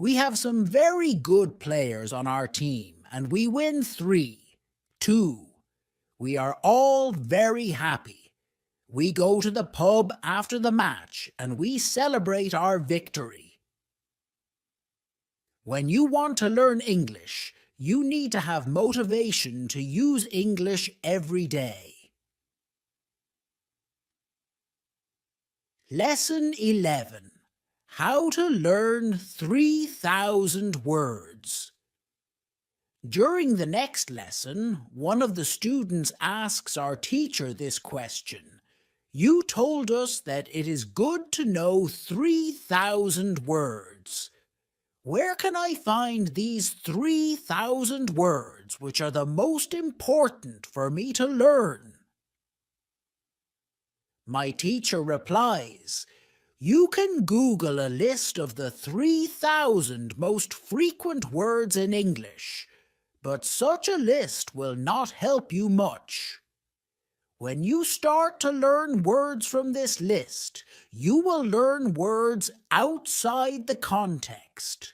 We have some very good players on our team, and we win 3-2. We are all very happy. We go to the pub after the match, and we celebrate our victory. When you want to learn English, you need to have motivation to use English every day. Lesson 11. How to learn 3,000 words. During the next lesson, one of the students asks our teacher this question. You told us that it is good to know 3,000 words. Where can I find these 3,000 words which are the most important for me to learn? My teacher replies, you can Google a list of the 3,000 most frequent words in English, but such a list will not help you much. When you start to learn words from this list, you will learn words outside the context.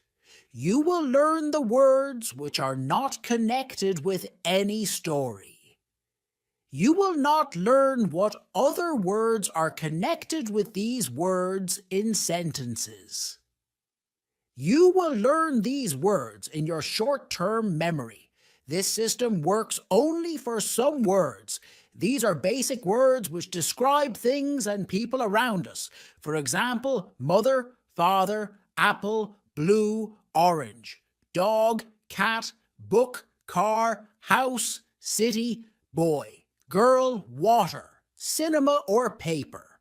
You will learn the words which are not connected with any story. You will not learn what other words are connected with these words in sentences. You will learn these words in your short-term memory. This system works only for some words. These are basic words which describe things and people around us. For example, mother, father, apple, blue, orange, dog, cat, book, car, house, city, boy, girl, water, cinema or paper.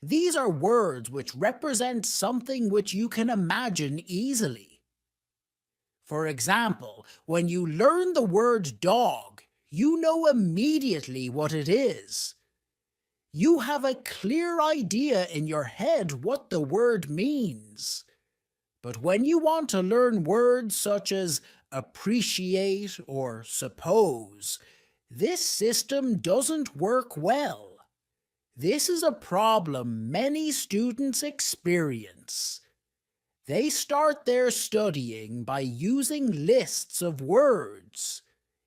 These are words which represent something which you can imagine easily. For example, when you learn the word dog, you know immediately what it is. You have a clear idea in your head what the word means. But when you want to learn words such as appreciate or suppose, this system doesn't work well. This is a problem many students experience. They start their studying by using lists of words.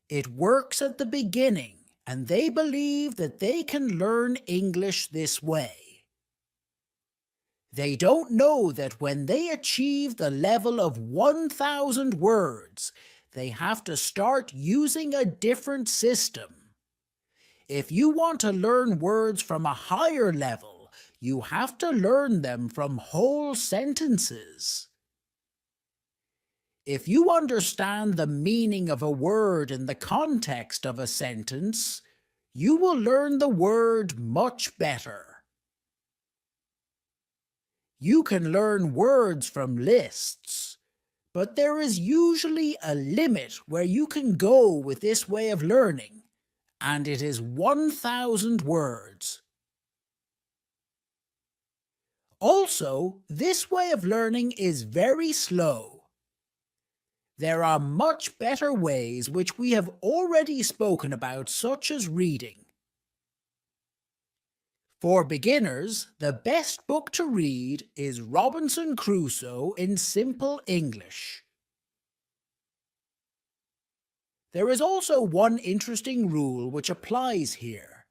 It works at the beginning, and they believe that they can learn English this way. They don't know that when they achieve the level of 1,000 words, they have to start using a different system. If you want to learn words from a higher level, you have to learn them from whole sentences. If you understand the meaning of a word in the context of a sentence, you will learn the word much better. You can learn words from lists, but there is usually a limit where you can go with this way of learning, and it is 1,000 words. Also, this way of learning is very slow. There are much better ways which we have already spoken about, such as reading. For beginners, the best book to read is Robinson Crusoe in Simple English. There is also one interesting rule which applies here.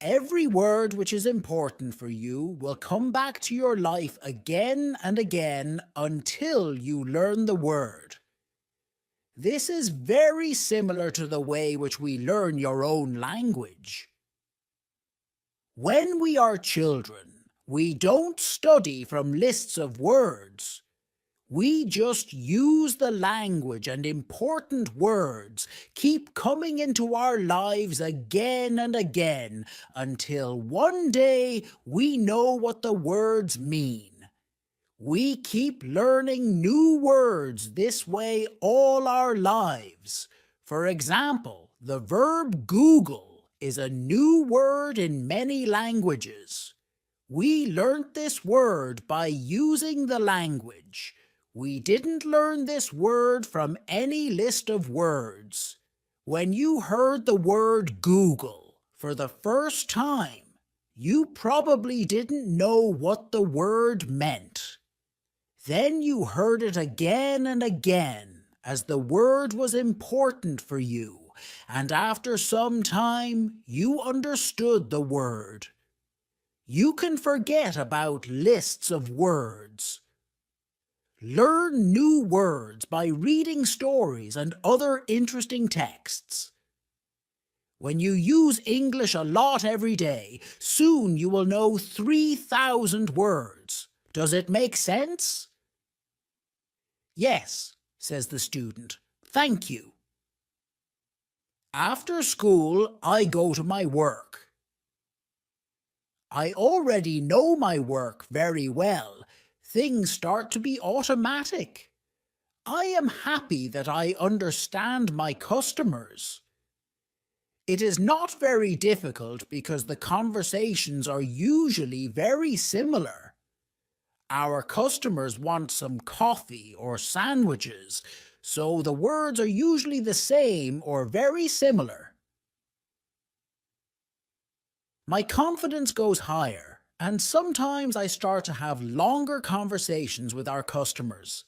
Every word which is important for you will come back to your life again and again until you learn the word. This is very similar to the way which we learn your own language. When we are children, we don't study from lists of words. We just use the language, and important words keep coming into our lives again and again until one day we know what the words mean. We keep learning new words this way all our lives. For example, the verb Google is a new word in many languages. We learnt this word by using the language. We didn't learn this word from any list of words. When you heard the word Google for the first time, you probably didn't know what the word meant. Then you heard it again and again as the word was important for you, and after some time you understood the word. You can forget about lists of words. Learn new words by reading stories and other interesting texts. When you use English a lot every day, soon you will know 3,000 words. Does it make sense? Yes, says the student. Thank you. After school, I go to my work. I already know my work very well. Things start to be automatic. I am happy that I understand my customers. It is not very difficult because the conversations are usually very similar. Our customers want some coffee or sandwiches, so the words are usually the same or very similar. My confidence goes higher, and sometimes I start to have longer conversations with our customers.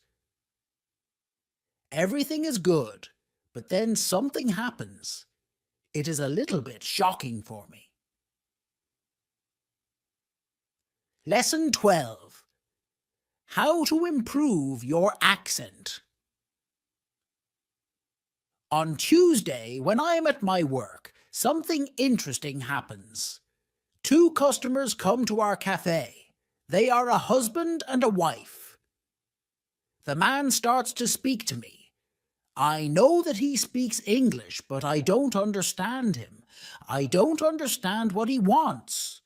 Everything is good, but then something happens. It is a little bit shocking for me. Lesson 12. How to improve your accent. On Tuesday, when I am at my work, something interesting happens. 2 customers come to our cafe. They are a husband and a wife. The man starts to speak to me. I know that he speaks English, but I don't understand him. I don't understand what he wants.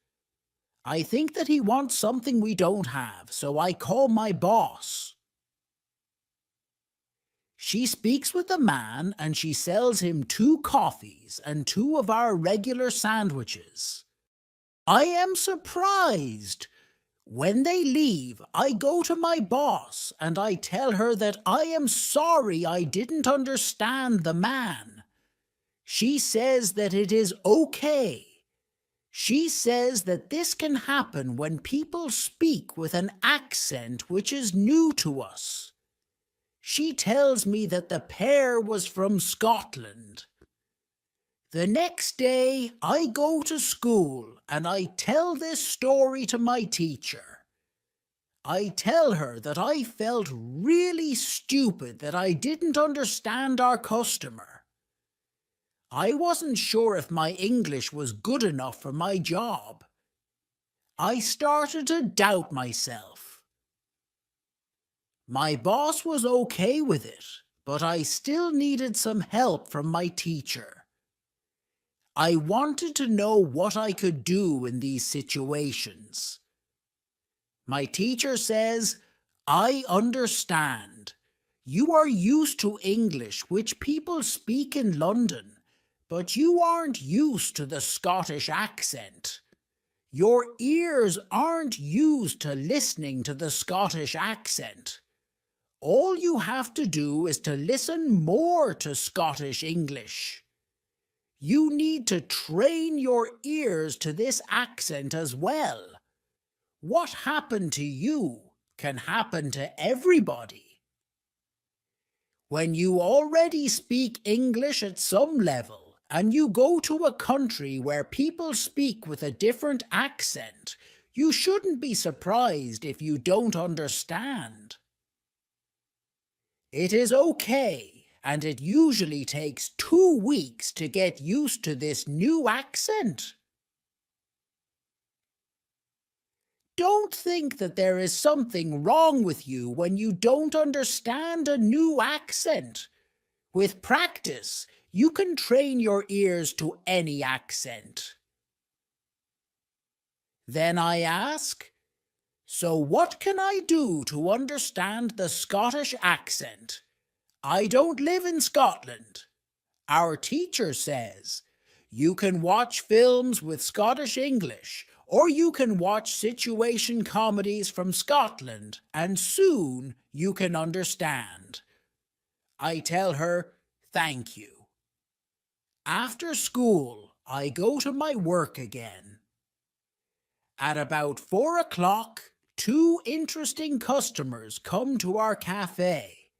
I think that he wants something we don't have, so I call my boss. She speaks with the man and she sells him 2 coffees and 2 of our regular sandwiches. I am surprised. When they leave, I go to my boss and I tell her that I am sorry I didn't understand the man. She says that it is okay. She says that this can happen when people speak with an accent which is new to us. She tells me that the pair was from Scotland. The next day, I go to school and I tell this story to my teacher. I tell her that I felt really stupid that I didn't understand our customer. I wasn't sure if my English was good enough for my job. I started to doubt myself. My boss was okay with it, but I still needed some help from my teacher. I wanted to know what I could do in these situations. My teacher says, I understand. You are used to English, which people speak in London, but you aren't used to the Scottish accent. Your ears aren't used to listening to the Scottish accent. All you have to do is to listen more to Scottish English. You need to train your ears to this accent as well. What happened to you can happen to everybody. When you already speak English at some level and you go to a country where people speak with a different accent, you shouldn't be surprised if you don't understand. It is okay, and it usually takes 2 weeks to get used to this new accent. Don't think that there is something wrong with you when you don't understand a new accent. With practice, you can train your ears to any accent. Then I ask, so what can I do to understand the Scottish accent? I don't live in Scotland. Our teacher says, you can watch films with Scottish English, or you can watch situation comedies from Scotland, and soon you can understand. I tell her, thank you. After school, I go to my work again. At about 4 o'clock, 2 interesting customers come to our cafe.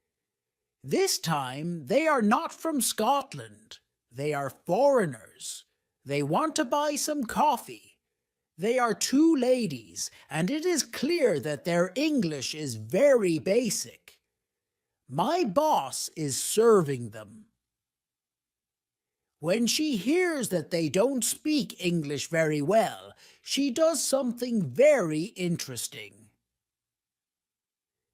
This time, they are not from Scotland. They are foreigners. They want to buy some coffee. They are 2 ladies, and it is clear that their English is very basic. My boss is serving them. When she hears that they don't speak English very well, she does something very interesting.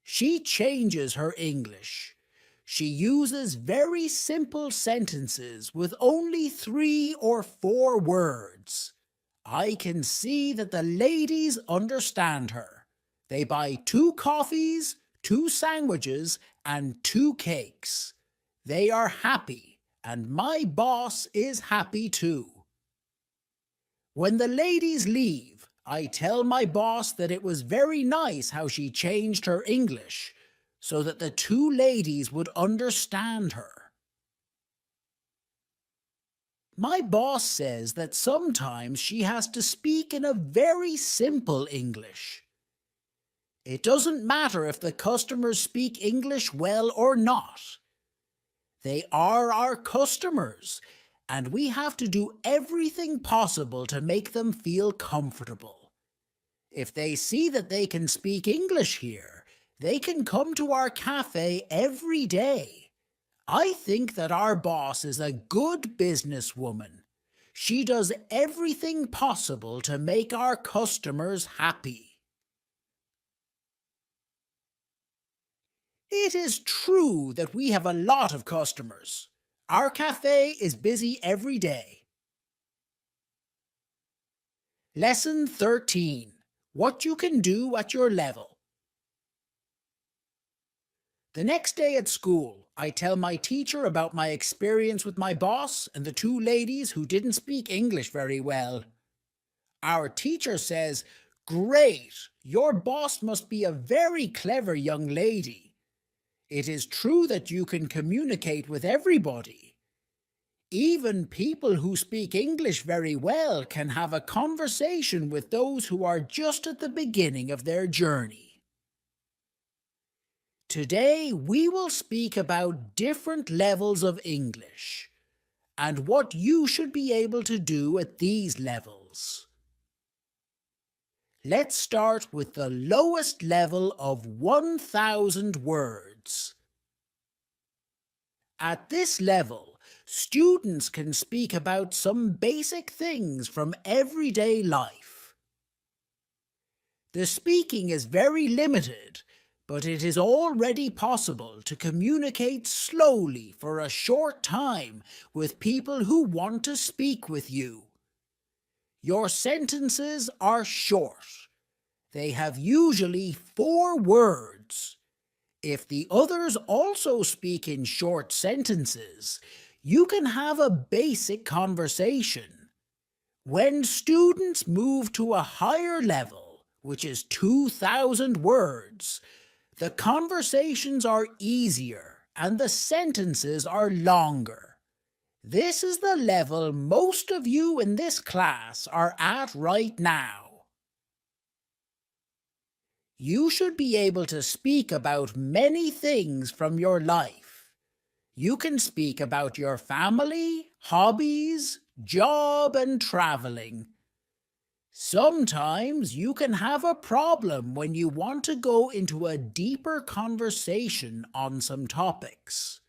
She changes her English. She uses very simple sentences with only 3 or 4 words. I can see that the ladies understand her. They buy 2 coffees, 2 sandwiches, and 2 cakes. They are happy, and my boss is happy too. When the ladies leave, I tell my boss that it was very nice how she changed her English, so that the 2 ladies would understand her. My boss says that sometimes she has to speak in a very simple English. It doesn't matter if the customers speak English well or not. They are our customers, and we have to do everything possible to make them feel comfortable. If they see that they can speak English here, they can come to our cafe every day. I think that our boss is a good businesswoman. She does everything possible to make our customers happy. It is true that we have a lot of customers. Our cafe is busy every day. Lesson 13. What you can do at your level. The next day at school, I tell my teacher about my experience with my boss and the 2 ladies who didn't speak English very well. Our teacher says, "Great, your boss must be a very clever young lady. It is true that you can communicate with everybody. Even people who speak English very well can have a conversation with those who are just at the beginning of their journey." Today we will speak about different levels of English and what you should be able to do at these levels. Let's start with the lowest level of 1,000 words. At this level, students can speak about some basic things from everyday life. The speaking is very limited, but it is already possible to communicate slowly for a short time with people who want to speak with you. Your sentences are short. They have usually 4 words. If the others also speak in short sentences, you can have a basic conversation. When students move to a higher level, which is 2,000 words, the conversations are easier and the sentences are longer. This is the level most of you in this class are at right now. You should be able to speak about many things from your life. You can speak about your family, hobbies, job, and traveling. Sometimes you can have a problem when you want to go into a deeper conversation on some topics.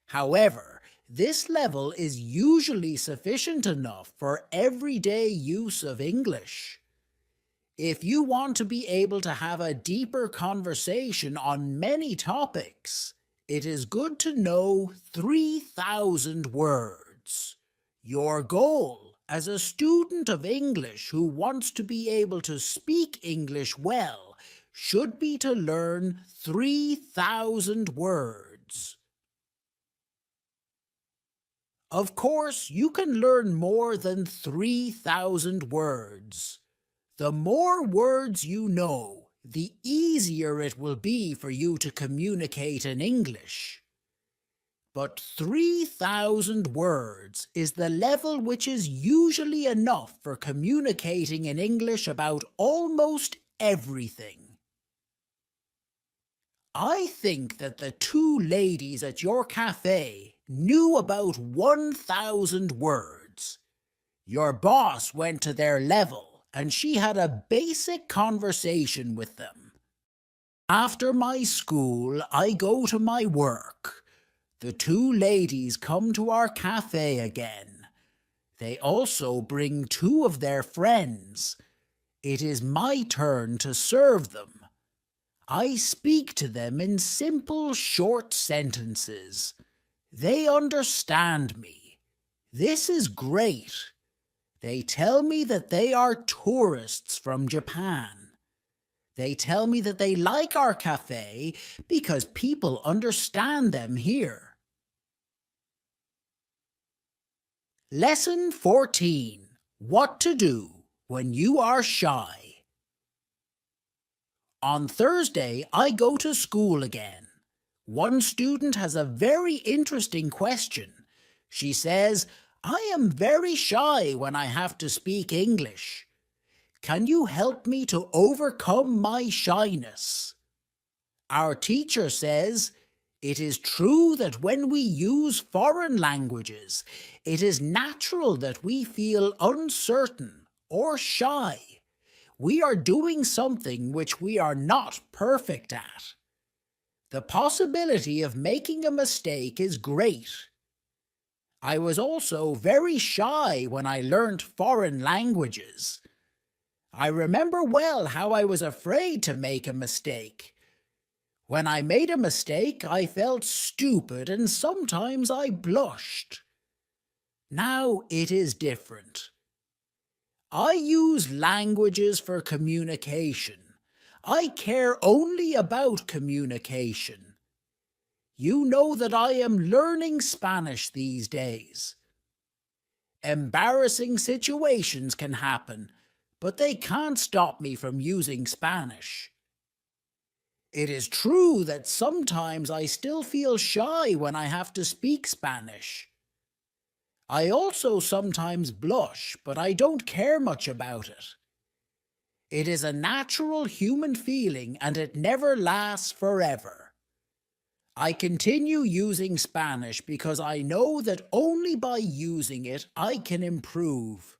However, this level is usually sufficient enough for everyday use of English. If you want to be able to have a deeper conversation on many topics, it is good to know 3,000 words. Your goal as a student of English who wants to be able to speak English well should be to learn 3,000 words. Of course, you can learn more than 3,000 words. The more words you know, the easier it will be for you to communicate in English. But 3,000 words is the level which is usually enough for communicating in English about almost everything. I think that the 2 ladies at your cafe knew about 1,000 words. Your boss went to their level, and she had a basic conversation with them. After my school, I go to my work. The 2 ladies come to our cafe again. They also bring 2 of their friends. It is my turn to serve them. I speak to them in simple, short sentences. They understand me. This is great. They tell me that they are tourists from Japan. They tell me that they like our cafe because people understand them here. Lesson 14. What to do when you are shy. On Thursday, I go to school again. One student has a very interesting question. She says, I am very shy when I have to speak English. Can you help me to overcome my shyness? Our teacher says, it is true that when we use foreign languages, it is natural that we feel uncertain or shy. We are doing something which we are not perfect at. The possibility of making a mistake is great. I was also very shy when I learnt foreign languages. I remember well how I was afraid to make a mistake. When I made a mistake, I felt stupid and sometimes I blushed. Now it is different. I use languages for communication. I care only about communication. You know that I am learning Spanish these days. Embarrassing situations can happen, but they can't stop me from using Spanish. It is true that sometimes I still feel shy when I have to speak Spanish. I also sometimes blush, but I don't care much about it. It is a natural human feeling and it never lasts forever. I continue using Spanish because I know that only by using it I can improve.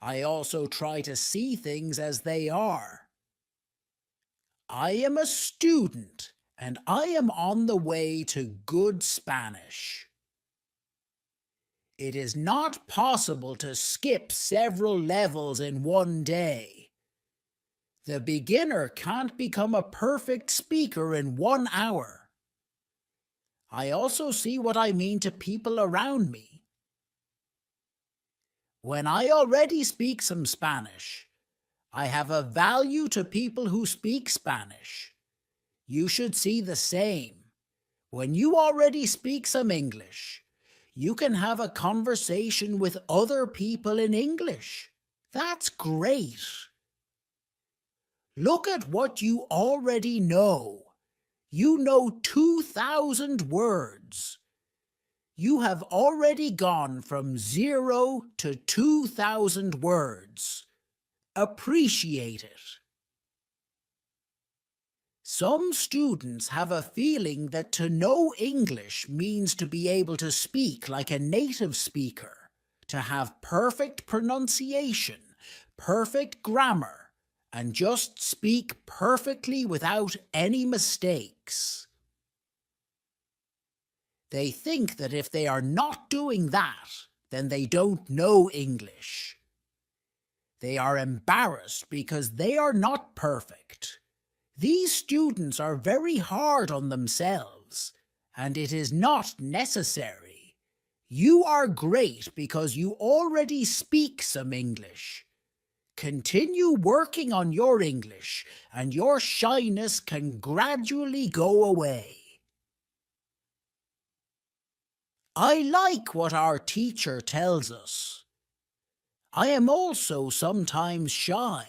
I also try to see things as they are. I am a student and I am on the way to good Spanish. It is not possible to skip several levels in one day. The beginner can't become a perfect speaker in 1 hour. I also see what I mean to people around me. When I already speak some Spanish, I have a value to people who speak Spanish. You should see the same. When you already speak some English, you can have a conversation with other people in English. That's great. Look at what you already know. You know 2,000 words. You have already gone from 0 to 2,000 words. Appreciate it. Some students have a feeling that to know English means to be able to speak like a native speaker, to have perfect pronunciation, perfect grammar, and just speak perfectly without any mistakes. They think that if they are not doing that, then they don't know English. They are embarrassed because they are not perfect. These students are very hard on themselves, and it is not necessary. You are great because you already speak some English. Continue working on your English, and your shyness can gradually go away. I like what our teacher tells us. I am also sometimes shy.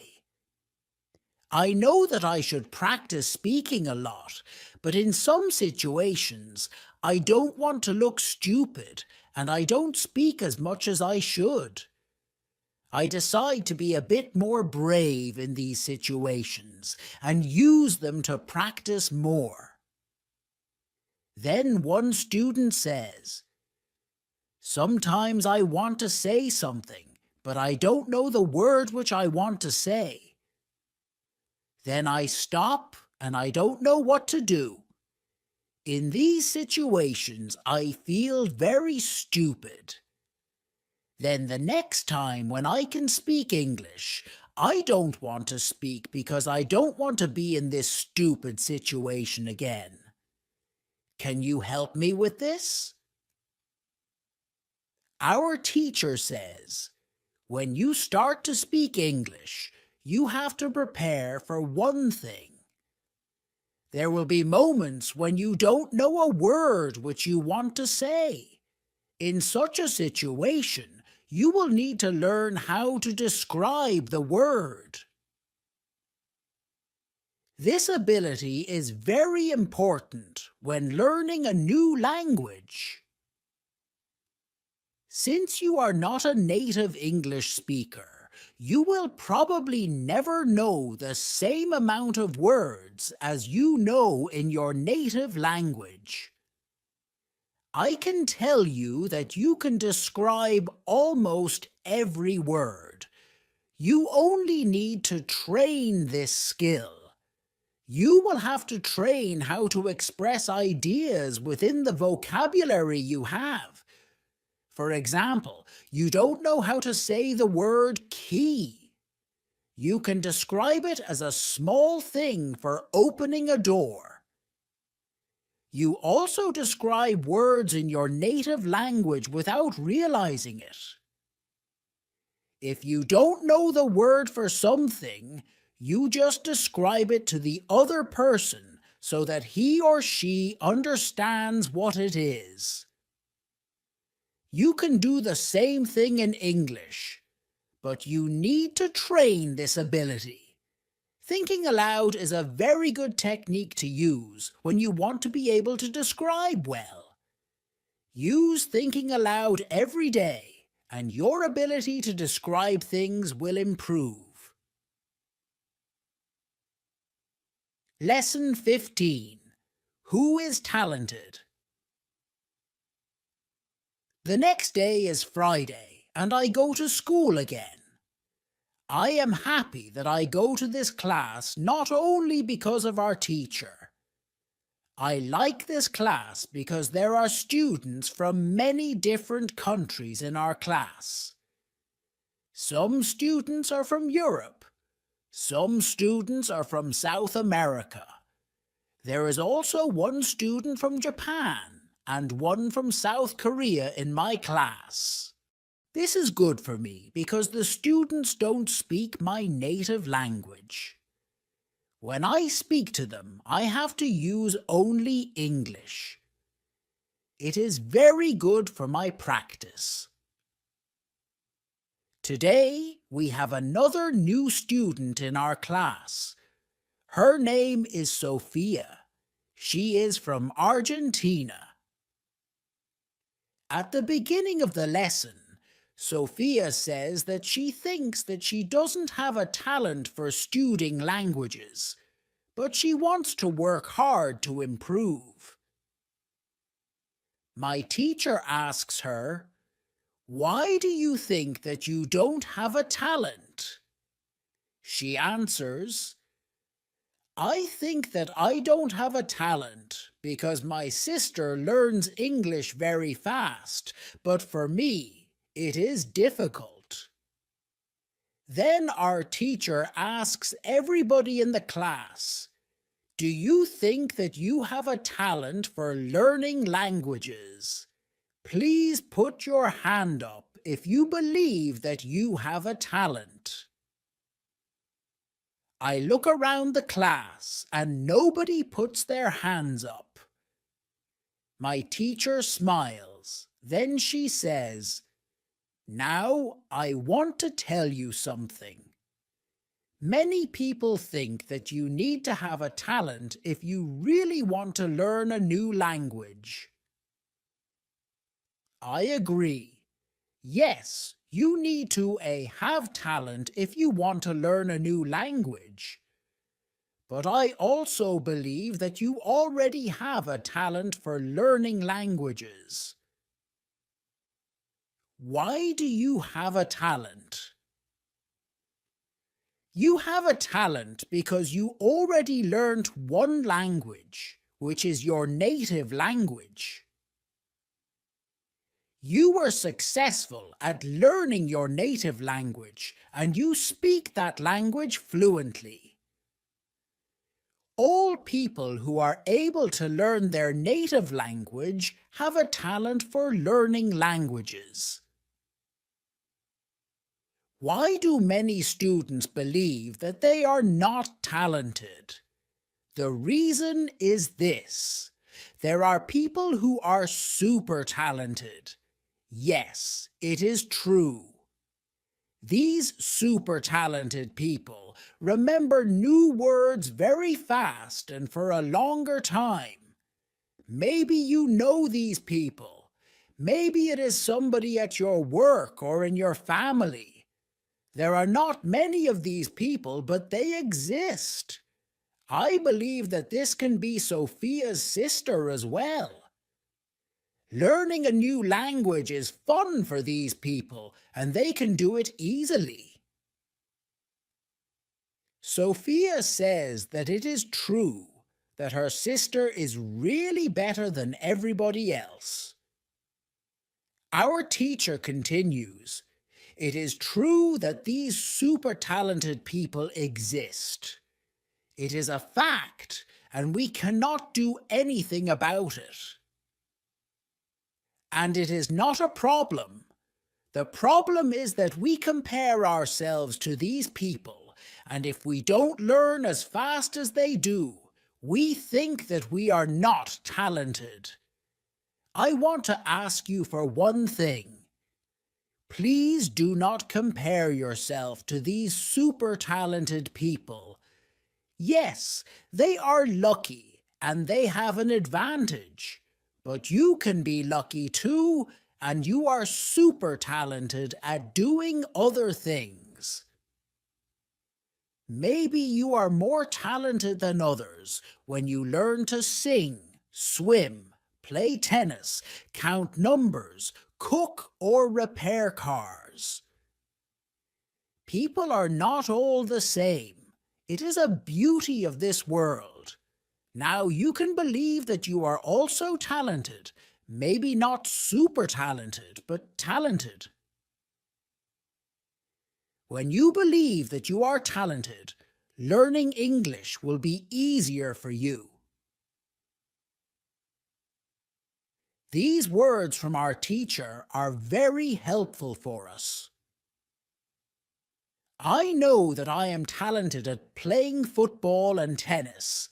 I know that I should practice speaking a lot, but in some situations, I don't want to look stupid and I don't speak as much as I should. I decide to be a bit more brave in these situations and use them to practice more. Then one student says, "Sometimes I want to say something, but I don't know the word which I want to say. Then I stop and I don't know what to do. In these situations, I feel very stupid. Then the next time when I can speak English, I don't want to speak because I don't want to be in this stupid situation again. Can you help me with this?" Our teacher says, when you start to speak English, you have to prepare for one thing. There will be moments when you don't know a word which you want to say. In such a situation, you will need to learn how to describe the word. This ability is very important when learning a new language. Since you are not a native English speaker, you will probably never know the same amount of words as you know in your native language. I can tell you that you can describe almost every word. You only need to train this skill. You will have to train how to express ideas within the vocabulary you have. For example, you don't know how to say the word key. You can describe it as a small thing for opening a door. You also describe words in your native language without realizing it. If you don't know the word for something, you just describe it to the other person so that he or she understands what it is. You can do the same thing in English, but you need to train this ability. Thinking aloud is a very good technique to use when you want to be able to describe well. Use thinking aloud every day, and your ability to describe things will improve. Lesson 15. Who is talented? The next day is Friday, and I go to school again. I am happy that I go to this class not only because of our teacher. I like this class because there are students from many different countries in our class. Some students are from Europe. Some students are from South America. There is also one student from Japan and one from South Korea in my class. This is good for me because the students don't speak my native language. When I speak to them, I have to use only English. It is very good for my practice. Today, we have another new student in our class. Her name is Sophia. She is from Argentina. At the beginning of the lesson, Sophia says that she thinks that she doesn't have a talent for studying languages, but she wants to work hard to improve. My teacher asks her, "Why do you think that you don't have a talent?" She answers, "I think that I don't have a talent because my sister learns English very fast, but for me, it is difficult." Then our teacher asks everybody in the class, "Do you think that you have a talent for learning languages? Please put your hand up if you believe that you have a talent." I look around the class and nobody puts their hands up. My teacher smiles. Then she says, "Now I want to tell you something. Many people think that you need to have a talent if you really want to learn a new language." I agree. Yes, you need to have talent if you want to learn a new language. But I also believe that you already have a talent for learning languages. Why do you have a talent? You have a talent because you already learned one language, which is your native language. You were successful at learning your native language, and you speak that language fluently. All people who are able to learn their native language have a talent for learning languages. Why do many students believe that they are not talented? The reason is this: there are people who are super talented. Yes, it is true. These super talented people remember new words very fast and for a longer time. Maybe you know these people. Maybe it is somebody at your work or in your family. There are not many of these people, but they exist. I believe that this can be Sophia's sister as well. Learning a new language is fun for these people, and they can do it easily. Sophia says that it is true that her sister is really better than everybody else. Our teacher continues, "It is true that these super talented people exist. It is a fact, and we cannot do anything about it. And it is not a problem. The problem is that we compare ourselves to these people, and if we don't learn as fast as they do, we think that we are not talented. I want to ask you for one thing. Please do not compare yourself to these super talented people. Yes, they are lucky and they have an advantage, but you can be lucky too, and you are super talented at doing other things. Maybe you are more talented than others when you learn to sing, swim, play tennis, count numbers, cook, or repair cars. People are not all the same. It is a beauty of this world. Now you can believe that you are also talented, maybe not super talented, but talented. When you believe that you are talented, learning English will be easier for you. These words from our teacher are very helpful for us. I know that I am talented at playing football and tennis.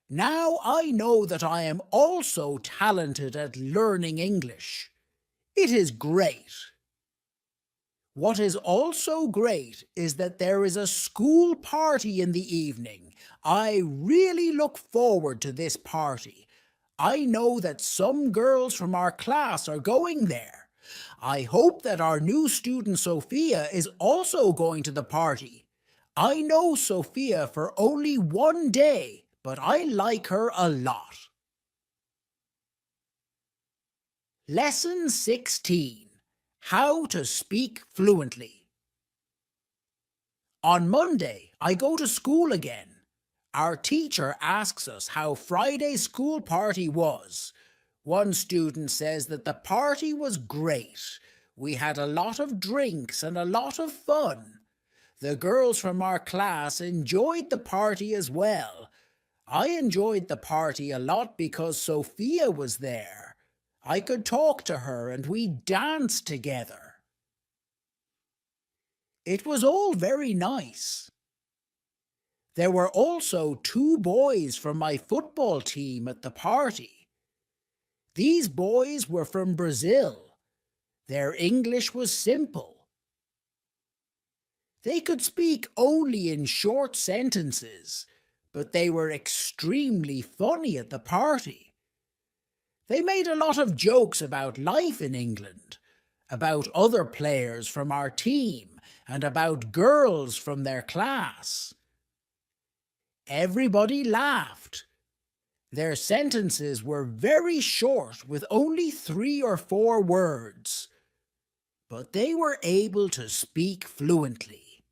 Now I know that I am also talented at learning English. It is great. What is also great is that there is a school party in the evening. I really look forward to this party. I know that some girls from our class are going there. I hope that our new student Sophia is also going to the party. I know Sophia for only one day, but I like her a lot. Lesson 16. How to speak fluently. On Monday, I go to school again. Our teacher asks us how Friday's school party was. One student says that the party was great. We had a lot of drinks and a lot of fun. The girls from our class enjoyed the party as well. I enjoyed the party a lot because Sophia was there. I could talk to her and we danced together. It was all very nice. There were also 2 boys from my football team at the party. These boys were from Brazil. Their English was simple. They could speak only in short sentences, but they were extremely funny at the party. They made a lot of jokes about life in England, about other players from our team, and about girls from their class. Everybody laughed. Their sentences were very short with only 3 or 4 words, but they were able to speak fluently.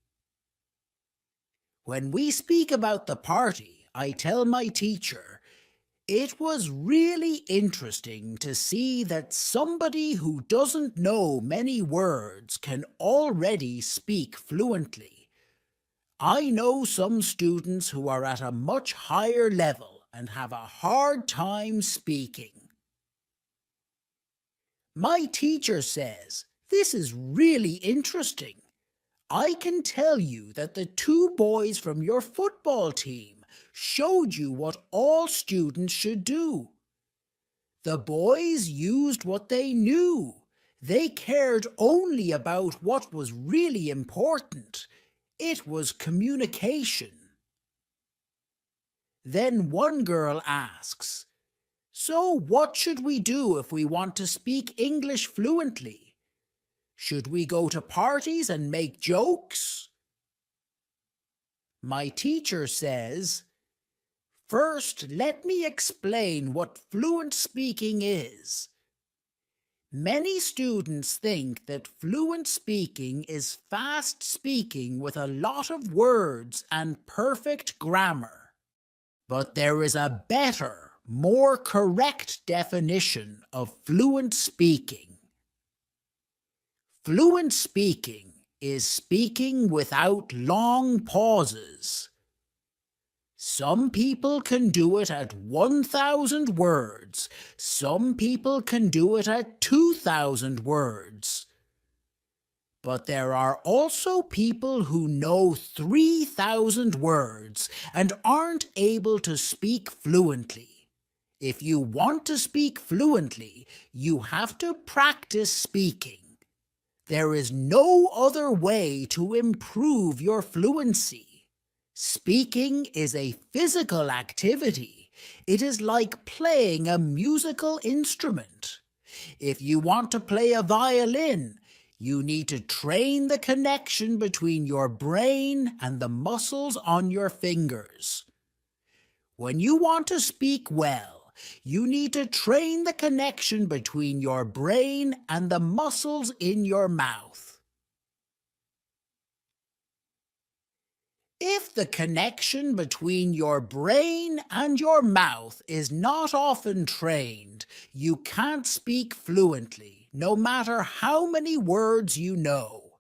When we speak about the party, I tell my teacher, it was really interesting to see that somebody who doesn't know many words can already speak fluently. I know some students who are at a much higher level and have a hard time speaking. My teacher says, this is really interesting. I can tell you that the 2 boys from your football team showed you what all students should do. The boys used what they knew. They cared only about what was really important. It was communication. Then one girl asks, so what should we do if we want to speak English fluently? Should we go to parties and make jokes? My teacher says, first, let me explain what fluent speaking is. Many students think that fluent speaking is fast speaking with a lot of words and perfect grammar. But there is a better, more correct definition of fluent speaking. Fluent speaking is speaking without long pauses. Some people can do it at 1,000 words. Some people can do it at 2,000 words. But there are also people who know 3,000 words and aren't able to speak fluently. If you want to speak fluently, you have to practice speaking. There is no other way to improve your fluency. Speaking is a physical activity. It is like playing a musical instrument. If you want to play a violin, you need to train the connection between your brain and the muscles on your fingers. When you want to speak well, you need to train the connection between your brain and the muscles in your mouth. If the connection between your brain and your mouth is not often trained, you can't speak fluently, no matter how many words you know.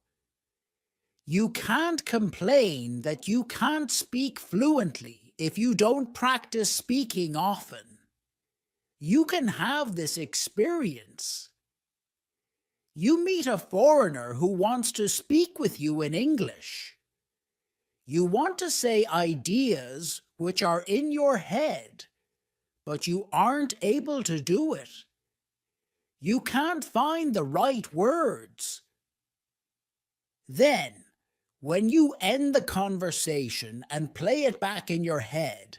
You can't complain that you can't speak fluently if you don't practice speaking often. You can have this experience. You meet a foreigner who wants to speak with you in English. You want to say ideas which are in your head, but you aren't able to do it. You can't find the right words. Then, when you end the conversation and play it back in your head,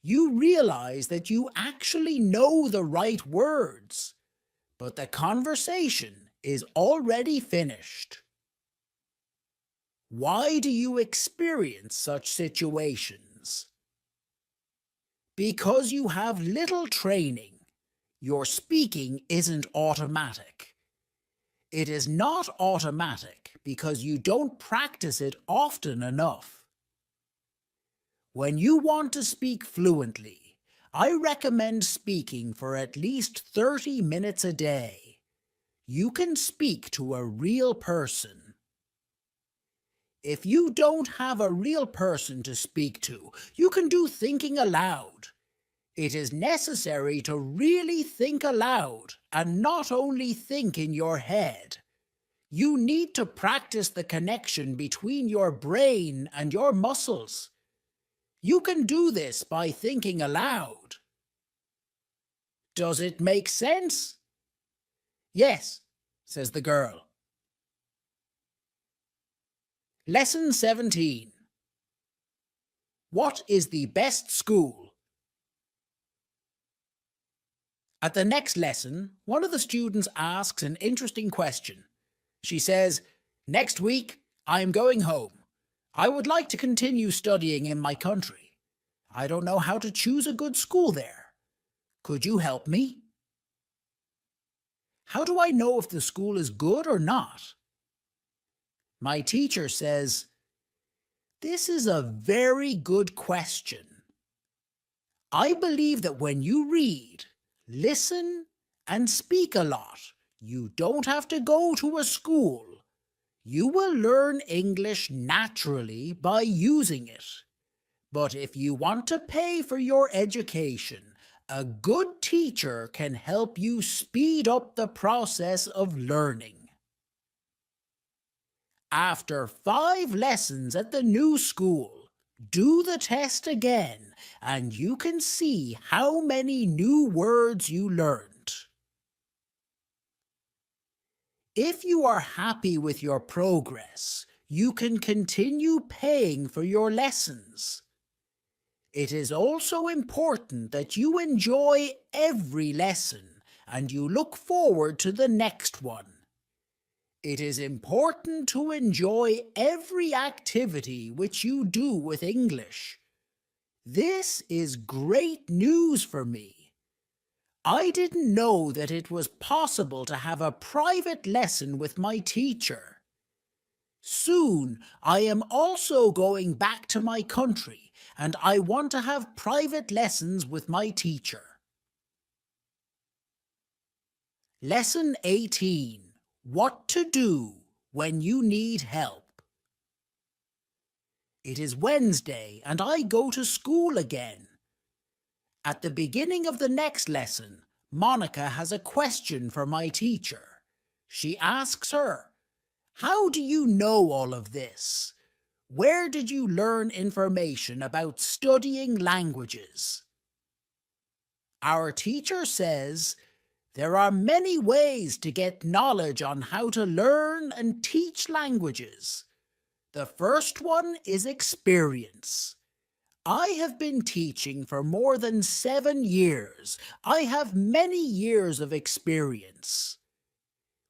you realize that you actually know the right words, but the conversation is already finished. Why do you experience such situations? Because you have little training. Your speaking isn't automatic. It is not automatic because you don't practice it often enough. When you want to speak fluently, I recommend speaking for at least 30 minutes a day. You can speak to a real person. If you don't have a real person to speak to, you can do thinking aloud. It is necessary to really think aloud and not only think in your head. You need to practice the connection between your brain and your muscles. You can do this by thinking aloud. Does it make sense? Yes, says the girl. Lesson 17. What is the best school? At the next lesson, one of the students asks an interesting question. She says, "Next week, I am going home. I would like to continue studying in my country. I don't know how to choose a good school there. Could you help me?" How do I know if the school is good or not? My teacher says, "This is a very good question. I believe that when you read, listen, and speak a lot, you don't have to go to a school. You will learn English naturally by using it. But if you want to pay for your education, a good teacher can help you speed up the process of learning." After 5 lessons at the new school, do the test again and you can see how many new words you learned. If you are happy with your progress, you can continue paying for your lessons. It is also important that you enjoy every lesson and you look forward to the next one. It is important to enjoy every activity which you do with English. This is great news for me. I didn't know that it was possible to have a private lesson with my teacher. Soon, I am also going back to my country, and I want to have private lessons with my teacher. Lesson 18. What to do when you need help. It is Wednesday and I go to school again. At the beginning of the next lesson, Monica has a question for my teacher. She asks her, "How do you know all of this? Where did you learn information about studying languages?" Our teacher says, "There are many ways to get knowledge on how to learn and teach languages. The first one is experience. I have been teaching for more than 7 years. I have many years of experience.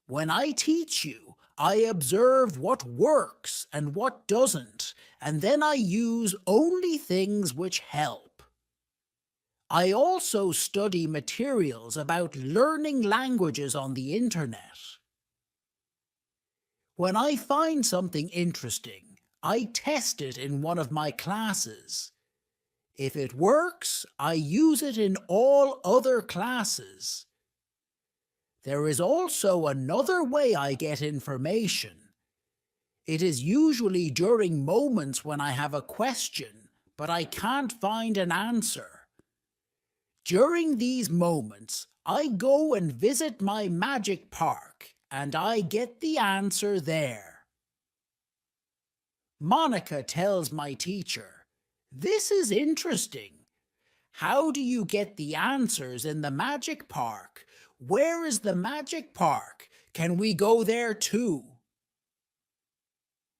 When I teach you, I observe what works and what doesn't, and then I use only things which help. I also study materials about learning languages on the internet. When I find something interesting, I test it in one of my classes. If it works, I use it in all other classes. There is also another way I get information. It is usually during moments when I have a question, but I can't find an answer. During these moments, I go and visit my magic park, and I get the answer there. Monica tells my teacher, "This is interesting. How do you get the answers in the magic park? Where is the magic park? Can we go there too?"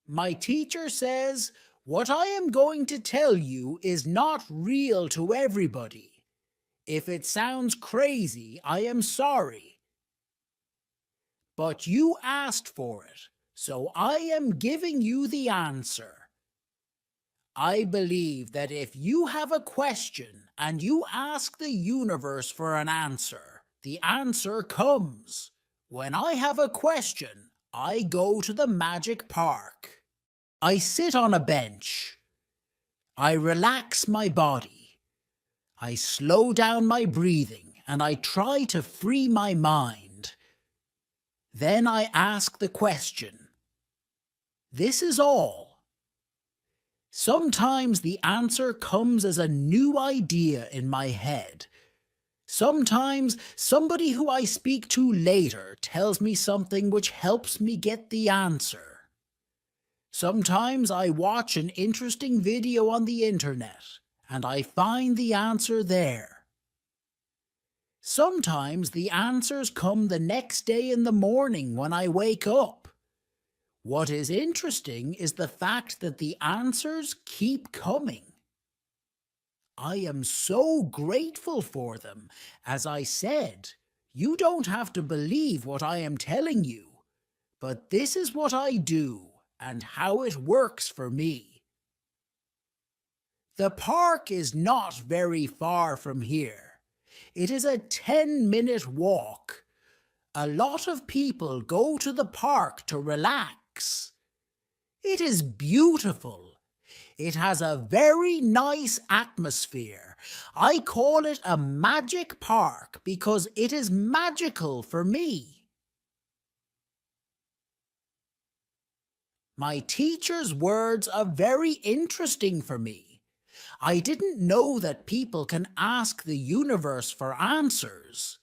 My teacher says, "What I am going to tell you is not real to everybody. If it sounds crazy, I am sorry. But you asked for it, so I am giving you the answer. I believe that if you have a question and you ask the universe for an answer, the answer comes. When I have a question, I go to the magic park. I sit on a bench. I relax my body. I slow down my breathing and I try to free my mind. Then I ask the question. This is all. Sometimes the answer comes as a new idea in my head. Sometimes somebody who I speak to later tells me something which helps me get the answer. Sometimes I watch an interesting video on the internet and I find the answer there. Sometimes the answers come the next day in the morning when I wake up. What is interesting is the fact that the answers keep coming. I am so grateful for them. As I said, you don't have to believe what I am telling you, but this is what I do and how it works for me. The park is not very far from here. It is a 10-minute walk. A lot of people go to the park to relax. It is beautiful. It has a very nice atmosphere. I call it a magic park because it is magical for me. My teacher's words are very interesting for me. I didn't know that people can ask the universe for answers.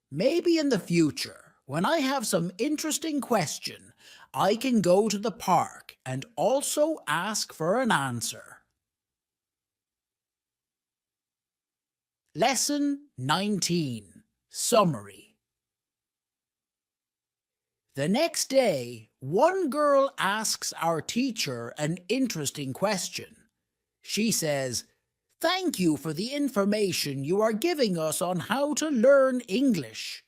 Maybe in the future, when I have some interesting question, I can go to the park and also ask for an answer. Lesson 19. Summary. The next day, one girl asks our teacher an interesting question. She says, "Thank you for the information you are giving us on how to learn English.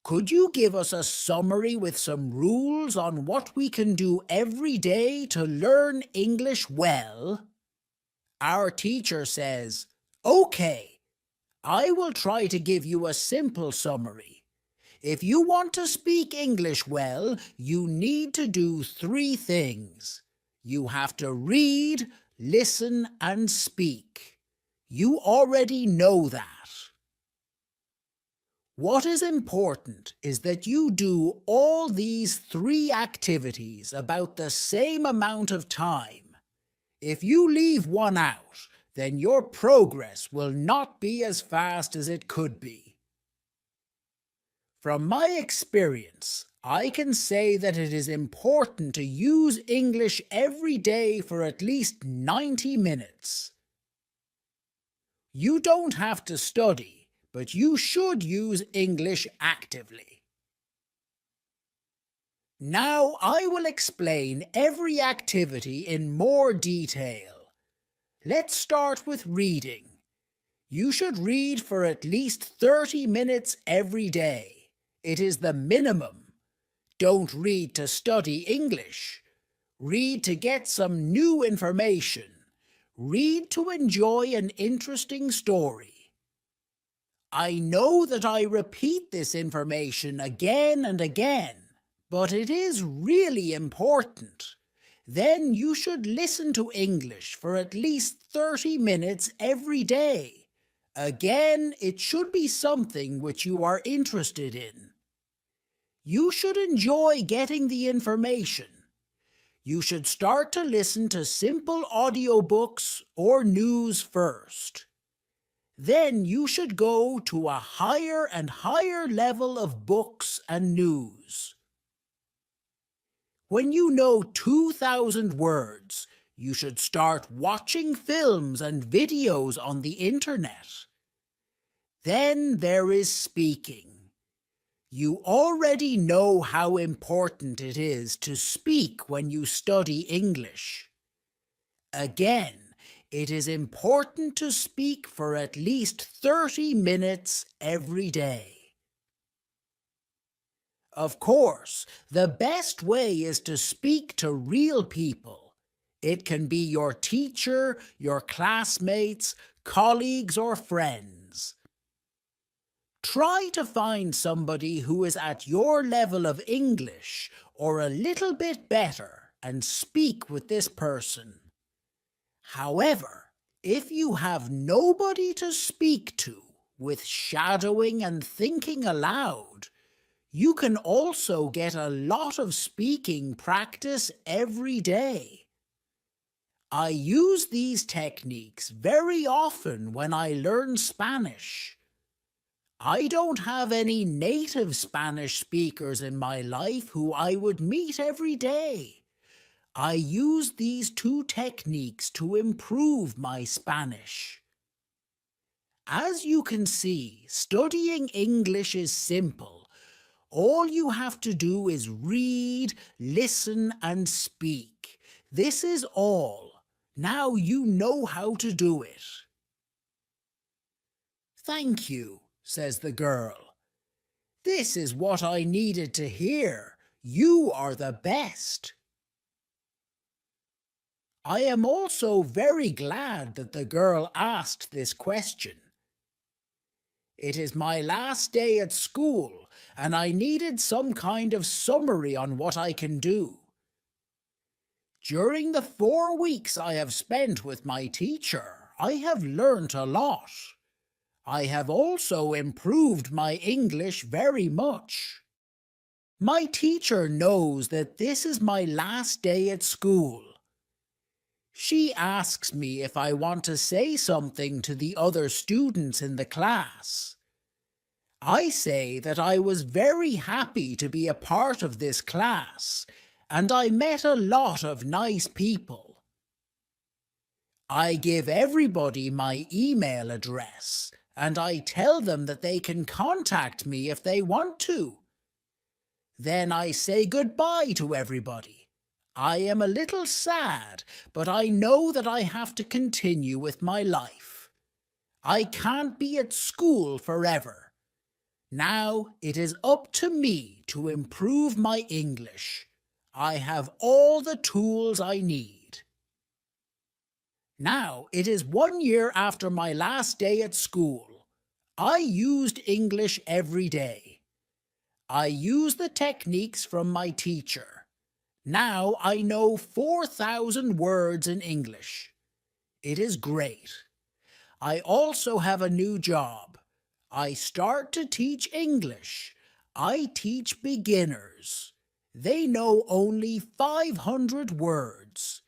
Could you give us a summary with some rules on what we can do every day to learn English well?" Our teacher says, "Okay, I will try to give you a simple summary. If you want to speak English well, you need to do 3 things. You have to read, listen, and speak. You already know that. What is important is that you do all these 3 activities about the same amount of time. If you leave one out, then your progress will not be as fast as it could be. From my experience, I can say that it is important to use English every day for at least 90 minutes. You don't have to study, but you should use English actively. Now I will explain every activity in more detail. Let's start with reading. You should read for at least 30 minutes every day. It is the minimum. Don't read to study English. Read to get some new information. Read to enjoy an interesting story. I know that I repeat this information again and again, but it is really important. Then you should listen to English for at least 30 minutes every day. Again, it should be something which you are interested in. You should enjoy getting the information. You should start to listen to simple audiobooks or news first. then you should go to a higher and higher level of books and news. When you know 2,000 words, you should start watching films and videos on the internet. Then there is speaking. You already know how important it is to speak when you study English. Again, it is important to speak for at least 30 minutes every day. Of course, the best way is to speak to real people. It can be your teacher, your classmates, colleagues, or friends. Try to find somebody who is at your level of English or a little bit better and speak with this person. However, if you have nobody to speak to with shadowing and thinking aloud, you can also get a lot of speaking practice every day. I use these techniques very often when I learn Spanish. I don't have any native Spanish speakers in my life who I would meet every day. I use these two techniques to improve my Spanish. As you can see, studying English is simple. All you have to do is read, listen, and speak. This is all. Now you know how to do it. Thank you, says the girl. This is what I needed to hear. You are the best. I am also very glad that the girl asked this question. It is my last day at school, and I needed some kind of summary on what I can do. During the 4 weeks I have spent with my teacher, I have learnt a lot. I have also improved my English very much. My teacher knows that this is my last day at school. She asks me if I want to say something to the other students in the class. I say that I was very happy to be a part of this class, and I met a lot of nice people. I give everybody my email address, and I tell them that they can contact me if they want to. Then I say goodbye to everybody. I am a little sad, but I know that I have to continue with my life. I can't be at school forever. Now it is up to me to improve my English. I have all the tools I need. Now it is 1 year after my last day at school. I used English every day. I use the techniques from my teacher. Now I know 4,000 words in English. It is great. I also have a new job. I start to teach English. I teach beginners. They know only 500 words.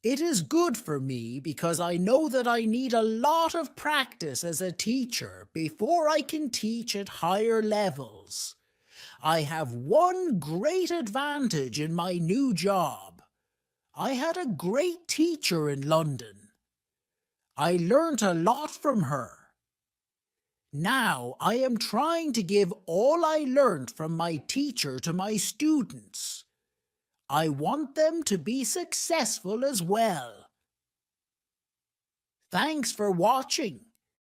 It is good for me because I know that I need a lot of practice as a teacher before I can teach at higher levels. I have one great advantage in my new job. I had a great teacher in London. I learnt a lot from her. Now I am trying to give all I learnt from my teacher to my students. I want them to be successful as well. Thanks for watching.